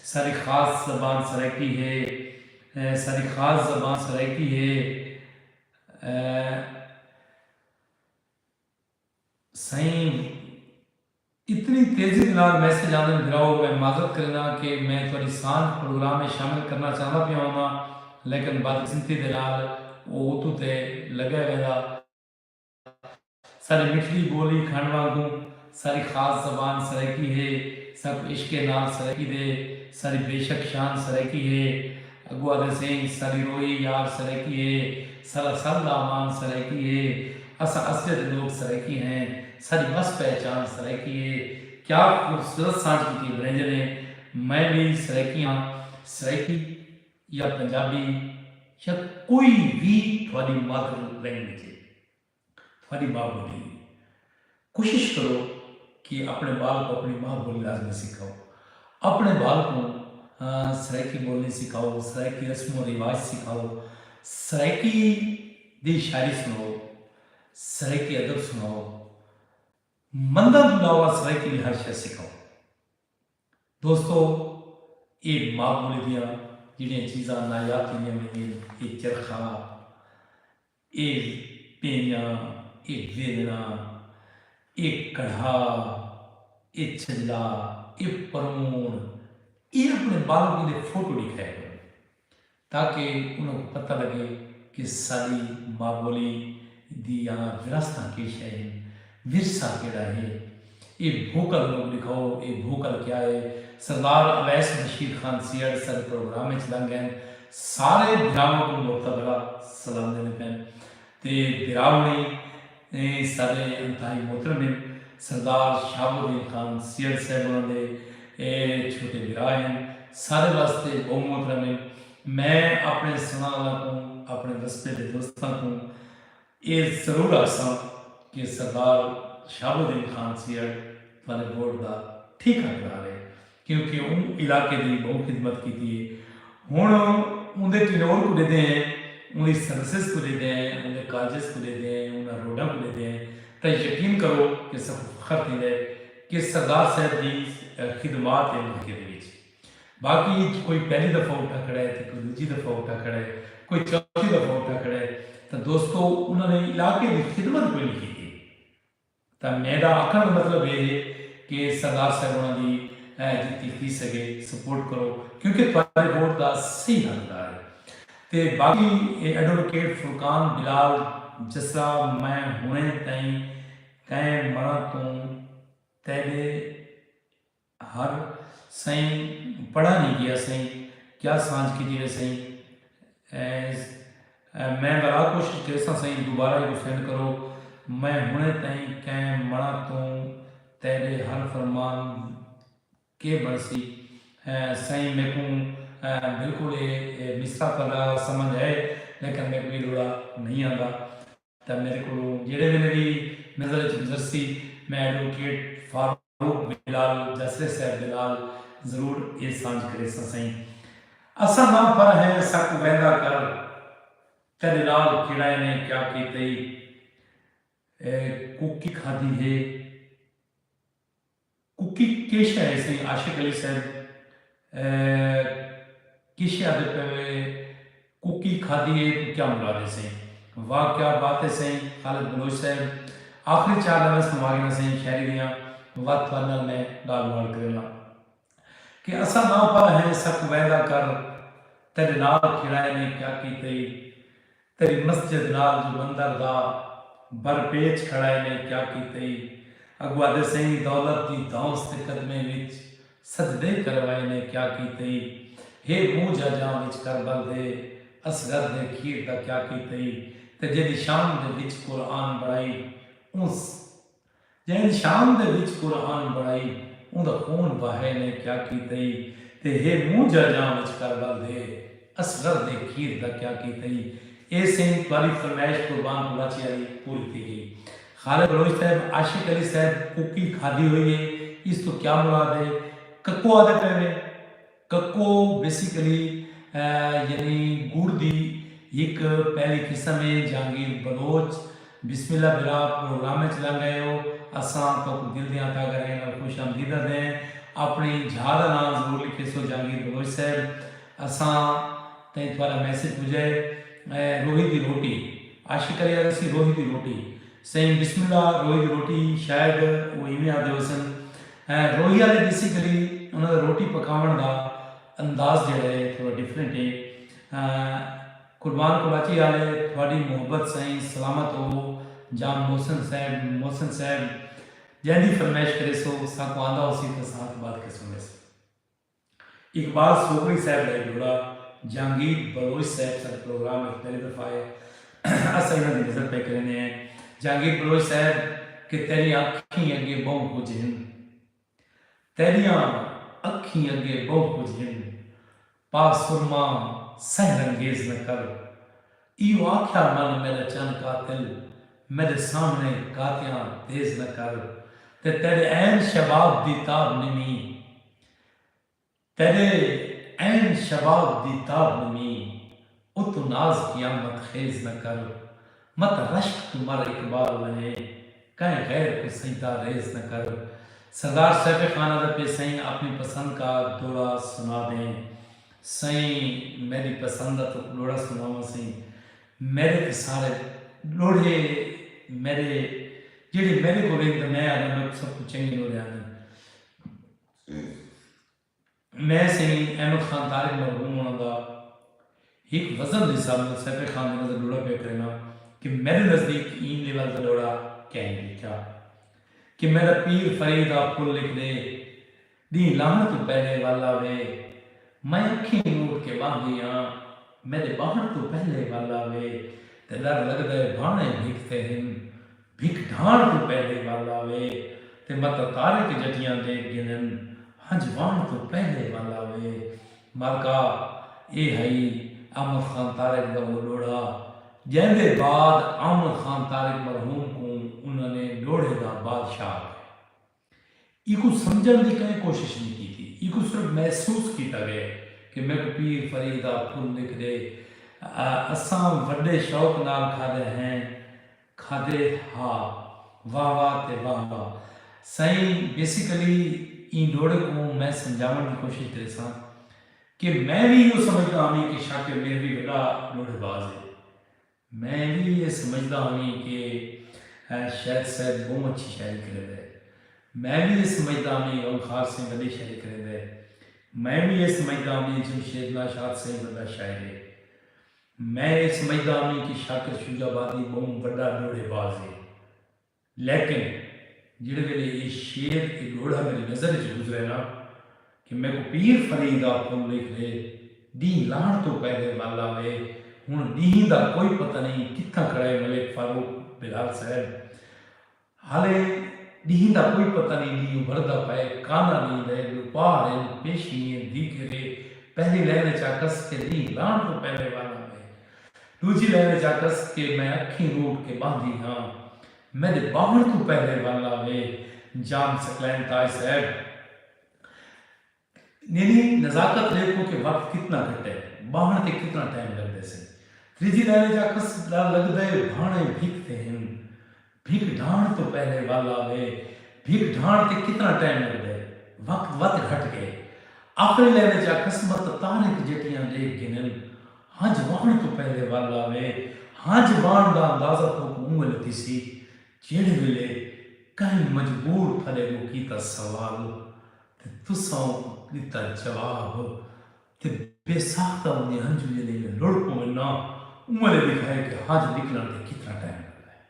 सारी खास जबान सराइकी है सारी खास जबान सराइकी है सही इतनी तेजी के नाल मैसेज आने दिलाओ मैं माजरत करना कि मैं थोड़ी सांझ प्रोग्राम में शामिल करना चाहता पिया होना लेकिन बदकिस्मती दे नाल वो उतू ते लगे वेंदा सारी मिठड़ी बोली खंड वांगू सारी खास जबान सराइकी है सब इश्क नाल सराइकी दे सारी बेशक शान सराइकी है अगुआ दे सिंह सारी रोई यार सराइकी है सारा सल्ला अमान सराइकी है असा असलियत लोग सराइकी हैं सारी बस पहचान सराइकी है क्या खूबसूरत सांझ की व्यंजन है मैं भी सराइकियाँ सराइकी या पंजाबी या कोई भी थोड़ी मदर लैंग्वेज है थोड़ी माँ बोली कोशिश करो कि अपने बाल को अपनी माँ बोली लाजमी सिखाओ अपने बाल को सराइकी बोलनी सिखाओ सराइकी रस्म व रिवाज सिखाओ सराइकी दी शायरी सुनाओ सराइकी अदब सुनाओ मंदा बुलावा सराइकी हर शय सिखाओ दोस्तों ये माँ बोली दियाँ जिहड़ियां चीज़ां नायाब होईयां ने ये चरखा ये पेनियां ये वेलना ये कढ़ा ये छजला ये परमून ये अपने बालों की फोटो दिखाया करो ताकि उन्हें पता लगे कि सारी माँ बोली दी यहाँ विरासत की शय है विरसा केड़ा है ये भूकल लोग लिखाओ ये भूकल क्या है सरदार अवैस बशीर खान सियर सर प्रोग्राम में चला गए सारे बिरावों को मुतबरा सलाम देने पैन ते बिरावनी सारे इंतहाई मोहतरम सरदार शाहबुद्दीन खान सियर साहब उन्होंने छोटे बिराए सारे वास्ते बहुत मोहतरम मैं अपने सुनाना को अपने रस्ते के दोस्तों को ये जरूर आसा कि सरदार शाहबुद्दीन खान सियर वाले बोर्ड का ठीक करा रहे क्योंकि उन इलाके की बहुत खिदमत की थी हूँ उनके टिनोर को देते हैं उनकी सर्विसेज को देते हैं उनके कॉलेजेस को देते हैं उन्हें रोडा को देते हैं तो यकीन करो कि सब फखर थी है कि सरदार साहब की खिदमात है उनके बाकी कोई पहली दफ़ा उठा खड़ा है तो कोई दूसरी दफ़ा उठा खड़ा है कोई चौथी दफ़ा उठा खड़ा है तो दोस्तों उन्होंने इलाके की खिदमत कोई नहीं की तो मेरा आखिर मतलब ये है कि सरदार साहब उन्होंने जितनी थी सके सपोर्ट करो क्योंकि तुम्हारे वोट का सही हकदार है ते बाकी एडवोकेट फुरकान बिलाल जिसरा मैं हुणे ताईं कंहिं मण तो तेरे हर सही पढ़ा नहीं गया सही क्या सांझ की जी सही मैं बड़ा कोशिश करे सही दोबारा को सेंड करो मैं हुणे ताईं कंहिं मण तो तेरे हर फरमान के बरसी सही मेरे को बिल्कुल ये मिसरा पड़ा समझ है लेकिन मेरे को ये लोड़ा नहीं आता तो मेरे को जेड़े वेले भी नज़र च गुजरसी मैं एडवोकेट फारूक बिलाल जसरे साहब बिलाल जरूर ये सांझ करे सही असा ना पर है सक वैदा कर तेरे लाल खिड़ाए ने क्या की तई कुकी खादी है कुकी केश है सही आशिक अली साहब किश आदे पे कुकी खादी है तो क्या मुराद है सही वाह क्या बात है सही खालिद बलोच साहब आखिरी 4 लफ्ज़ समागे सही शायरी दियां वक्त पर मैं गाल वाल करेला कि असा ना पर है सक वैदा कर तेरे नाल खिड़ाए ने क्या की तेरी मस्जिद नाल जो बंदर दा बरपेच खड़ाए ने क्या की अगवादे सही दौलत की दौस ते कदमे विच सजदे करवाए ने क्या की हे मुँह जा विच करबल दे असगर दे खीर दा क्या की ते जेदी शाम दे विच कुरान बढ़ाई उस जैन शाम दे विच कुरान बढ़ाई उंदा खून बहे ने क्या की ते हे मुँह जा विच करबल दे असगर दे खीर दा क्या की ए सिंह वाली फरमाइश कुर्बान कुराची वाली पूरी की गई खालिद बलोच साहब आशिक अली साहब कुकी खादी हुई है इस तो क्या मुराद है कक्को आदे पे कक्को बेसिकली यानी गुड़ दी एक पहली किस्म है जहांगीर बलोच बिस्मिल्लाह बिला प्रोग्राम में चला गए हो असा तो दिल दियाँ तागर खुश आमदीदा दें अपनी झाड़ का नाम जरूर लिखे सो जहांगीर बलोच साहब असा तई तुम्हारा मैसेज पुजे रोही की रोटी आशिक अली असी रोही की रोटी सही बिस्मिल्लाह रोही की रोटी शायद वो इवें आते हो सन रोही वाले बेसिकली उन्होंने रोटी पकावन का अंदाज जो है थोड़ा डिफरेंट है कुर्बान कुराची वाले थोड़ी मोहब्बत सही सलामत हो जाम मोहसन साहब जैसी फरमाइश करे सो साको आंदा उसी के साथ बात के सुने से इकबाल सोगरी साहब है जोड़ा जहांगीर बलोच साहब सर प्रोग्राम में पहली दफ़ा है असा इन्हों की नज़र पे करने हैं जहांगीर बलोच साहब कि तेरी अखी अगे बहु कुछ हैं तेरिया अखी अगे बहु कुछ हैं पा सुरमा सहरंगेज न कर इो आख्या मन मेरा चन कातिल मेरे सामने कातियां तेज न कर ते तेरे ऐन शबाब दी ताब निमी तेरे ऐन शबाब दी ताब नमी उत नाज कियामत खेज न कर मत रश्क तुम्हारा इकबाल बने कहीं गैर को सईदा रेज न कर सरदार सैफ खान पे सही अपनी पसंद का दौड़ा सुना दें सही मेरी पसंद तो लोड़ा सुनावा सही मेरे के सारे लोड़े मेरे जेडे मेरे को रेंद मैं आ मैं सब कुछ चंगे लोड़े आने मैं सही अहमद खान तारिक मरहूम होना दा एक वजन हिसाब में सैफ खान ने नजर लोड़ा पे करना कि मेरे नज़दीक इन लेवल का लोड़ा कहेंगे क्या कि मेरा पीर फरीद आप फुल लिख दे दी लाहन तो पहले वाला वे मैं अखी नूट के बांधी हाँ मेरे बाहर तो पहले वाला वे ते डर लगता है भाने भिखते हैं भिख ढाण तो पहले वाला वे ते मत तारे के जटियां दे गिनन हजवान तो पहले वाला वे मालका ये है अहमद खान तारिक का वो लोड़ा जैसे बाद अहमद खान तारिक मरहूम को उन्होंने लोड़े का बादशाह इको समझने की कहीं कोशिश नहीं की थी इको सिर्फ महसूस किया गया कि मैं पीर फरीद आप फुल लिख दे असा वड्डे शौक नाल खादे हैं खादे हा वाह वाह ते वाह वाह सही बेसिकली इन लोड़े को मैं समझाने की कोशिश करे सा कि मैं भी ये समझता हूँ कि शाकिर मेरे भी बड़ा लोड़ेबाज है मैं भी ये समझता हूँ कि शायद साहब बहुत अच्छी शायरी करे दे मैं भी ये समझता हूँ गमखार से बड़ी शायरी करे दे मैं भी ये समझता हूँ जमशेद नाशाद से बड़ा शायर है मैं ये समझदा नहीं कि शाकिर शुजाबादी बहुत बड़ा डोड़ेबाज है, लेकिन जिहड़े वेले ये शेर ये डोड़ा मेरी नज़र च गुजरे ना कि मेरे को पीर फरीद आपको लिख ले दी लाण तो पहले वाला वे हूँ दी का कोई पता नहीं कितना खड़ा है मलिक फारूक बिलाल साहब हाले दी का कोई पता नहीं दी उभरदा पाए काना नहीं रहे पार है पेशी दी के पहली लहर चाकस के दी लाण तो पहले वाला वे दूसरी लहर चाकस के मैं अखी रूट के बांधी हाँ मेरे बाहर तो पहले वाला वे जाम सकलैन ताज साहब यानी नज़ाकत लेखों के वक्त कितना घटे बाहर ते कितना टाइम लगते से त्रीजी लहर चाकस लगता है भाणे भीखते हैं भीख ढाण तो पहले वाला वे भीख ढाण ते कितना टाइम लगता है वक्त वत घट गए आखिरी लहर चाकस मत तारिक जटियां देख गिनन हज वाण तो पहले वाला वे हज वाण का अंदाजा तो उंगल थी सी जेड़े वेले कहीं मजबूर फले को कीता सवाल ते तुसां दिता जवाब ते बेसाख्ता उन्हें हंजू जेले में लुढ़ पवना उमले दिखाए कि हज निकलण ते कितना टाइम लगता है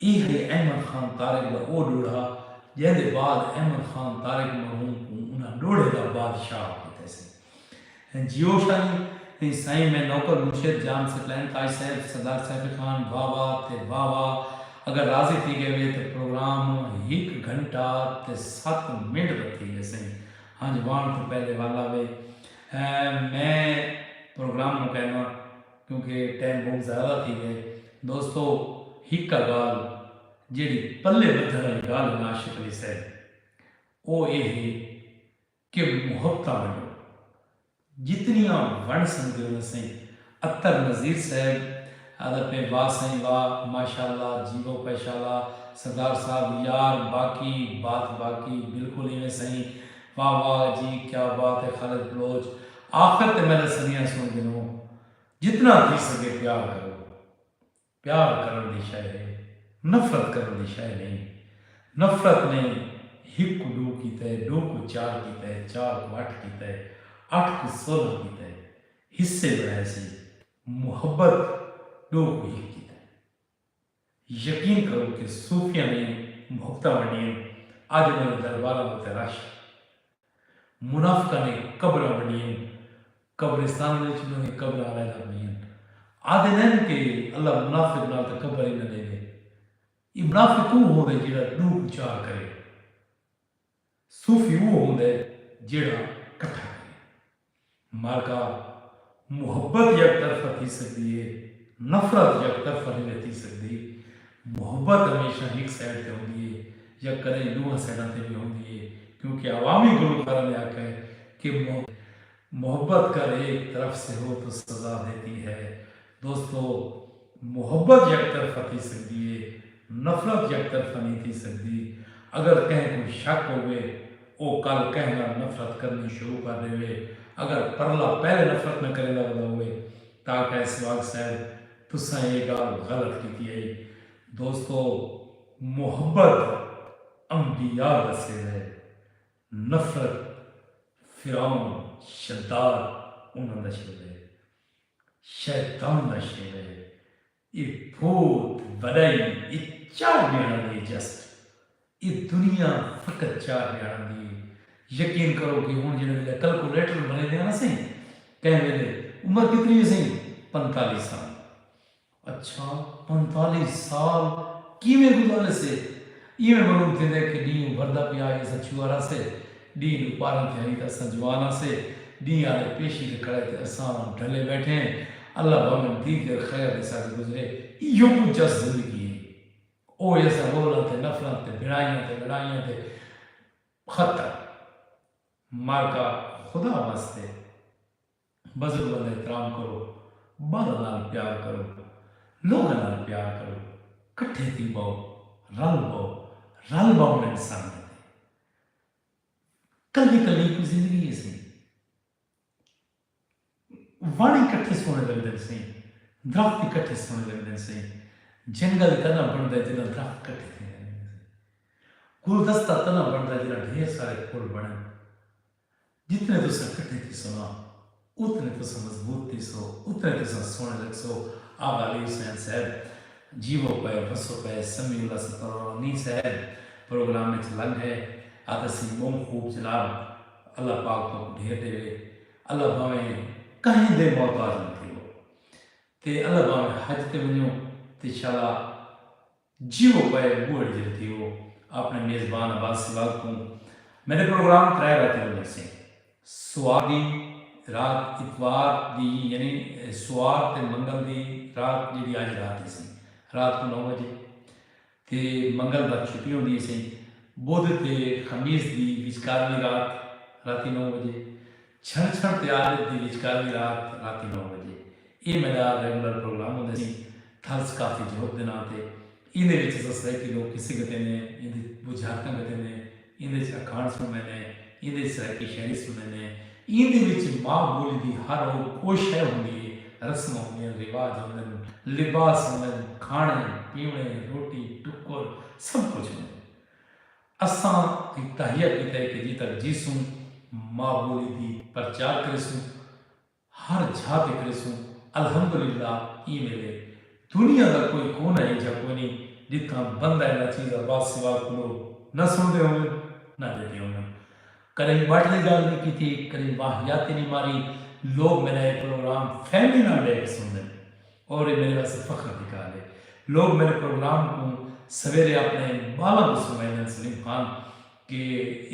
ये है अहमद खान तारिक का ओ डोड़ा जेदे बाद अहमद खान तारिक मरहूम को उन्हें डोड़े का बादशाह कीते से जियो शाही साईं में नौकर मुर्शिद जाम सकलैन ताज साहब सरदार साहब खान वाह ते वाह अगर राजी थी गए तो प्रोग्राम 1 घंटा ते 7 मिनट रखी गए सही हाँ जी वाण तो पहले वाला वे मैं प्रोग्राम में कहना क्योंकि टाइम बहुत ज़्यादा थी गए दोस्तों हिक गाल जी पल्ले बधण वाली गाल आशिक अली साहब वो ये है कि मुहब्बत वंडो जितनियां वंड समझो न सही अत्तर नज़ीर साहब अदब पे वाह सही वाह माशाल्लाह जीवो पेशाला सरदार साहब यार बाकी बात बाकी बिल्कुल ही में सही वाह वाह जी क्या बात है खालिद बलोच आखिर ते मैंने सनिया सुन दिनों जितना थी सके प्यार करो प्यार करने दी शाय है नफरत करने दी शाय नहीं नफरत ने हिक को 2 की तय 2 को 4 की तय 4 को 8 की तय 8 को 16 की तय हिस्से बनाए से मोहब्बत 2 को ही की तय यकीन करो कि सूफिया ने मुहब्बत बनिए आज मेरे दरबार में तराश मुनाफिका ने कब्र बनिए कब्रिस्तान में चुनो कब्र आ रहा बनिए आदे नैन के अल्लाह मुनाफिक नाल तो कब्र ही न दे दे ये मुनाफिक वो होंगे जिहड़ा 2 को 4 करे सूफी वो होंगे जिहड़ा इकट्ठा करे मारका मुहब्बत एक तरफा थी सकती है नफरत एक तरफा नहीं थी सकती मुहब्बत हमेशा एक साइड से होती है या करें 2 साइडों से भी होती है क्योंकि अवामी गुलकारा ने आखा है कि मोहब्बत कर एक तरफ से हो तो सजा देती है दोस्तों मोहब्बत एक तरफा थी सकती है नफरत एक तरफा नहीं थी सकती अगर कहीं कोई शक हो गए वो कल कहना नफरत करनी शुरू कर दे अगर परला पहले नफरत न करे लगता हुए ताकि सवाग साहब तुसा ये गाल गलत की है दोस्तों मोहब्बत अंबिया दसे है नफरत फिरौन शद्दाद उन्होंने शेर है शैतान का शेर है ये भूत बड़ाई ये 4 न्याणा दी जस्ट ये दुनिया फकत 4 न्याणा दी यकीन करो कि हूँ जो कैलकुलेटर बने थे ना सही कह मेरे उम्र कितनी है सही 45 साल अच्छा 45 साल किमें गुजारे से इवें मालूम थे कि डी भरदा पिया ये सचुआरा से डी पारा थे तो सजवाना से डी आले पेशी के खड़े थे असां ढले बैठे हैं अल्लाह भवन दी के खैर के साथ गुजरे यो कुछ जस जिंदगी है ओ ऐसा रोला थे नफरत थे लड़ाइयां थे खतर मार का खुदा वास्ते बुजुर्ग का एहतराम करो बाल नाल प्यार करो लोगों नाल प्यार करो कट्ठे थी बहु रल बहु इंसान कली की जिंदगी है सही वाणी कट्ठे सोने लगते सही दरख्त इकट्ठे सोने लगते सही जंगल तना बनता है जिन्हें दरख्त कट्ठे थे गुलदस्ता तना बनता है जिन्हें ढेर सारे फूल बने जितने तो सब कट्ठे थी सुना उतने तुस मजबूत थीसो, उतने तुस सोने लगसो। आप अली हुसैन साहब जीवो पे बसो पे समीउल्लाह सतरनी साहब प्रोग्राम में लंग है आदर सिंह मोम खूब जनाब अल्लाह पाक को ढेर देवे। अल्लाह भावें कहीं दे मोहताज न थी वो ते अल्लाह भावें हज ते वञो ते शाला जीवो पे बूढ़ जल थी वो अपने मेज़बान अब्बास सिवाग को मैंने प्रोग्राम कराया रहते हुए से सुआर दी रात इतवार दी यानी सुआर ते मंगल दी रात जी अज रात सी रात को 9 बजे ते मंगल दा छुट्टी होंदी सी बुध ते खमीस दी विचकारली रात राती 9 बजे छण छण ते आदत दी विचकारली रात राती 9 बजे ये मेरा रेगुलर प्रोग्राम होंदे सी थल्स काफ़ी जोर दे नाल ते इहदे विच दसदा कि लोग किसी गते ने इहदे बुझारतां गते ने इहदे च अखाण सुनने ने इहदे च सराकी शायरी सुनने ने इहदे विच मां बोली दी हर वो कोई शय होंदी है रस्म होंदियां रिवाज होंदे लिबास होंदे खाने पीने रोटी टुक्कर सब कुछ होंदे असां एक तहिया कीता है कि जी तक जीसूं मां बोली दी प्रचार करेसूं हर जात करेसूं अल्हम्दुलिल्लाह ई मेरे दुनिया का कोई कोना है जा कोई नहीं जितना बंदा है ना चीज़ बात सिवा को न सुनते होंगे ना देते होंगे करें बाटली गाल नहीं की थी करें वाहियाती नहीं मारी लोग मेरा ये प्रोग्राम फैमिली ना डेट सुनते और ये मेरे वास्ते फख्र की गाल है लोग मेरे प्रोग्राम को सवेरे अपने बाला को सुनाए सलीम खान कि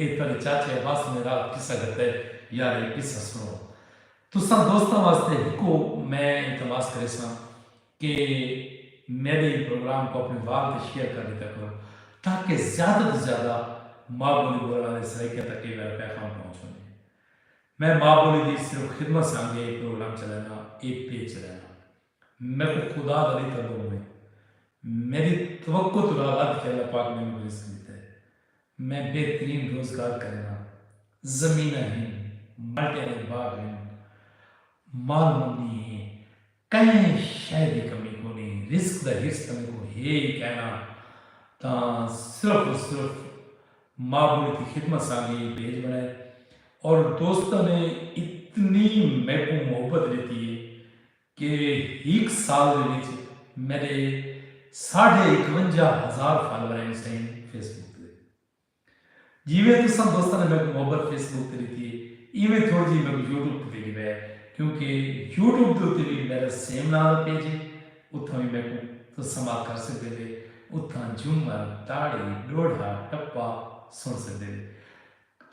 एक तरह चाचे अब्बास ने रात किस्सा करते यार ये किस्सा सुनो तुसा दोस्तों वास्ते को मैं इल्तमास करे सा कि मेरे प्रोग्राम को अपने वाल से शेयर कर देता करो ताकि ज़्यादा से ज़्यादा माँ बोली बोलने वाले सलीके तक के मेरा पैगाम पहुँचने मैं माँ बोली दी सिर्फ खिदमत से आगे एक प्रोग्राम चलाना एक पेज चलाना मैं को खुदा दली कर दूँ मेरी तवक्को तो रात के अल्लाह पाक ने मुझे रिस्क देता है मैं बेहतरीन रोज़गार करना ज़मीन है मल्टे ने बाग हैं माल मंदी है कहीं शायद ही कमी को नहीं रिस्क दा हिस्स कमी को है ही कहना ता सिर्फ और सिर्फ माँ बोली की खिदमत से आगे पेज बनाए और दोस्तों ने इतनी मेरे को मोहब्बत देती है कि एक साल के बीच मेरे 51,000 फॉलोअर हैं इंस्टाग्राम फेसबुक पे जिवें तो सब दोस्तों ने मेरे को मोहब्बत फेसबुक पे देती है इवें थोड़ी जी मेरे को यूट्यूब पे दी है क्योंकि यूट्यूब के उत्ते भी मेरा सेम नाम पेज है उत्थों भी मेरे को तो समाप्त कर सकते थे उत्थां झूमर ताड़ी डोढ़ा टप्पा सुन सकते थे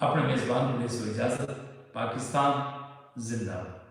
अपने मेज़बान को दे सो इजाज़त पाकिस्तान जिंदाबाद।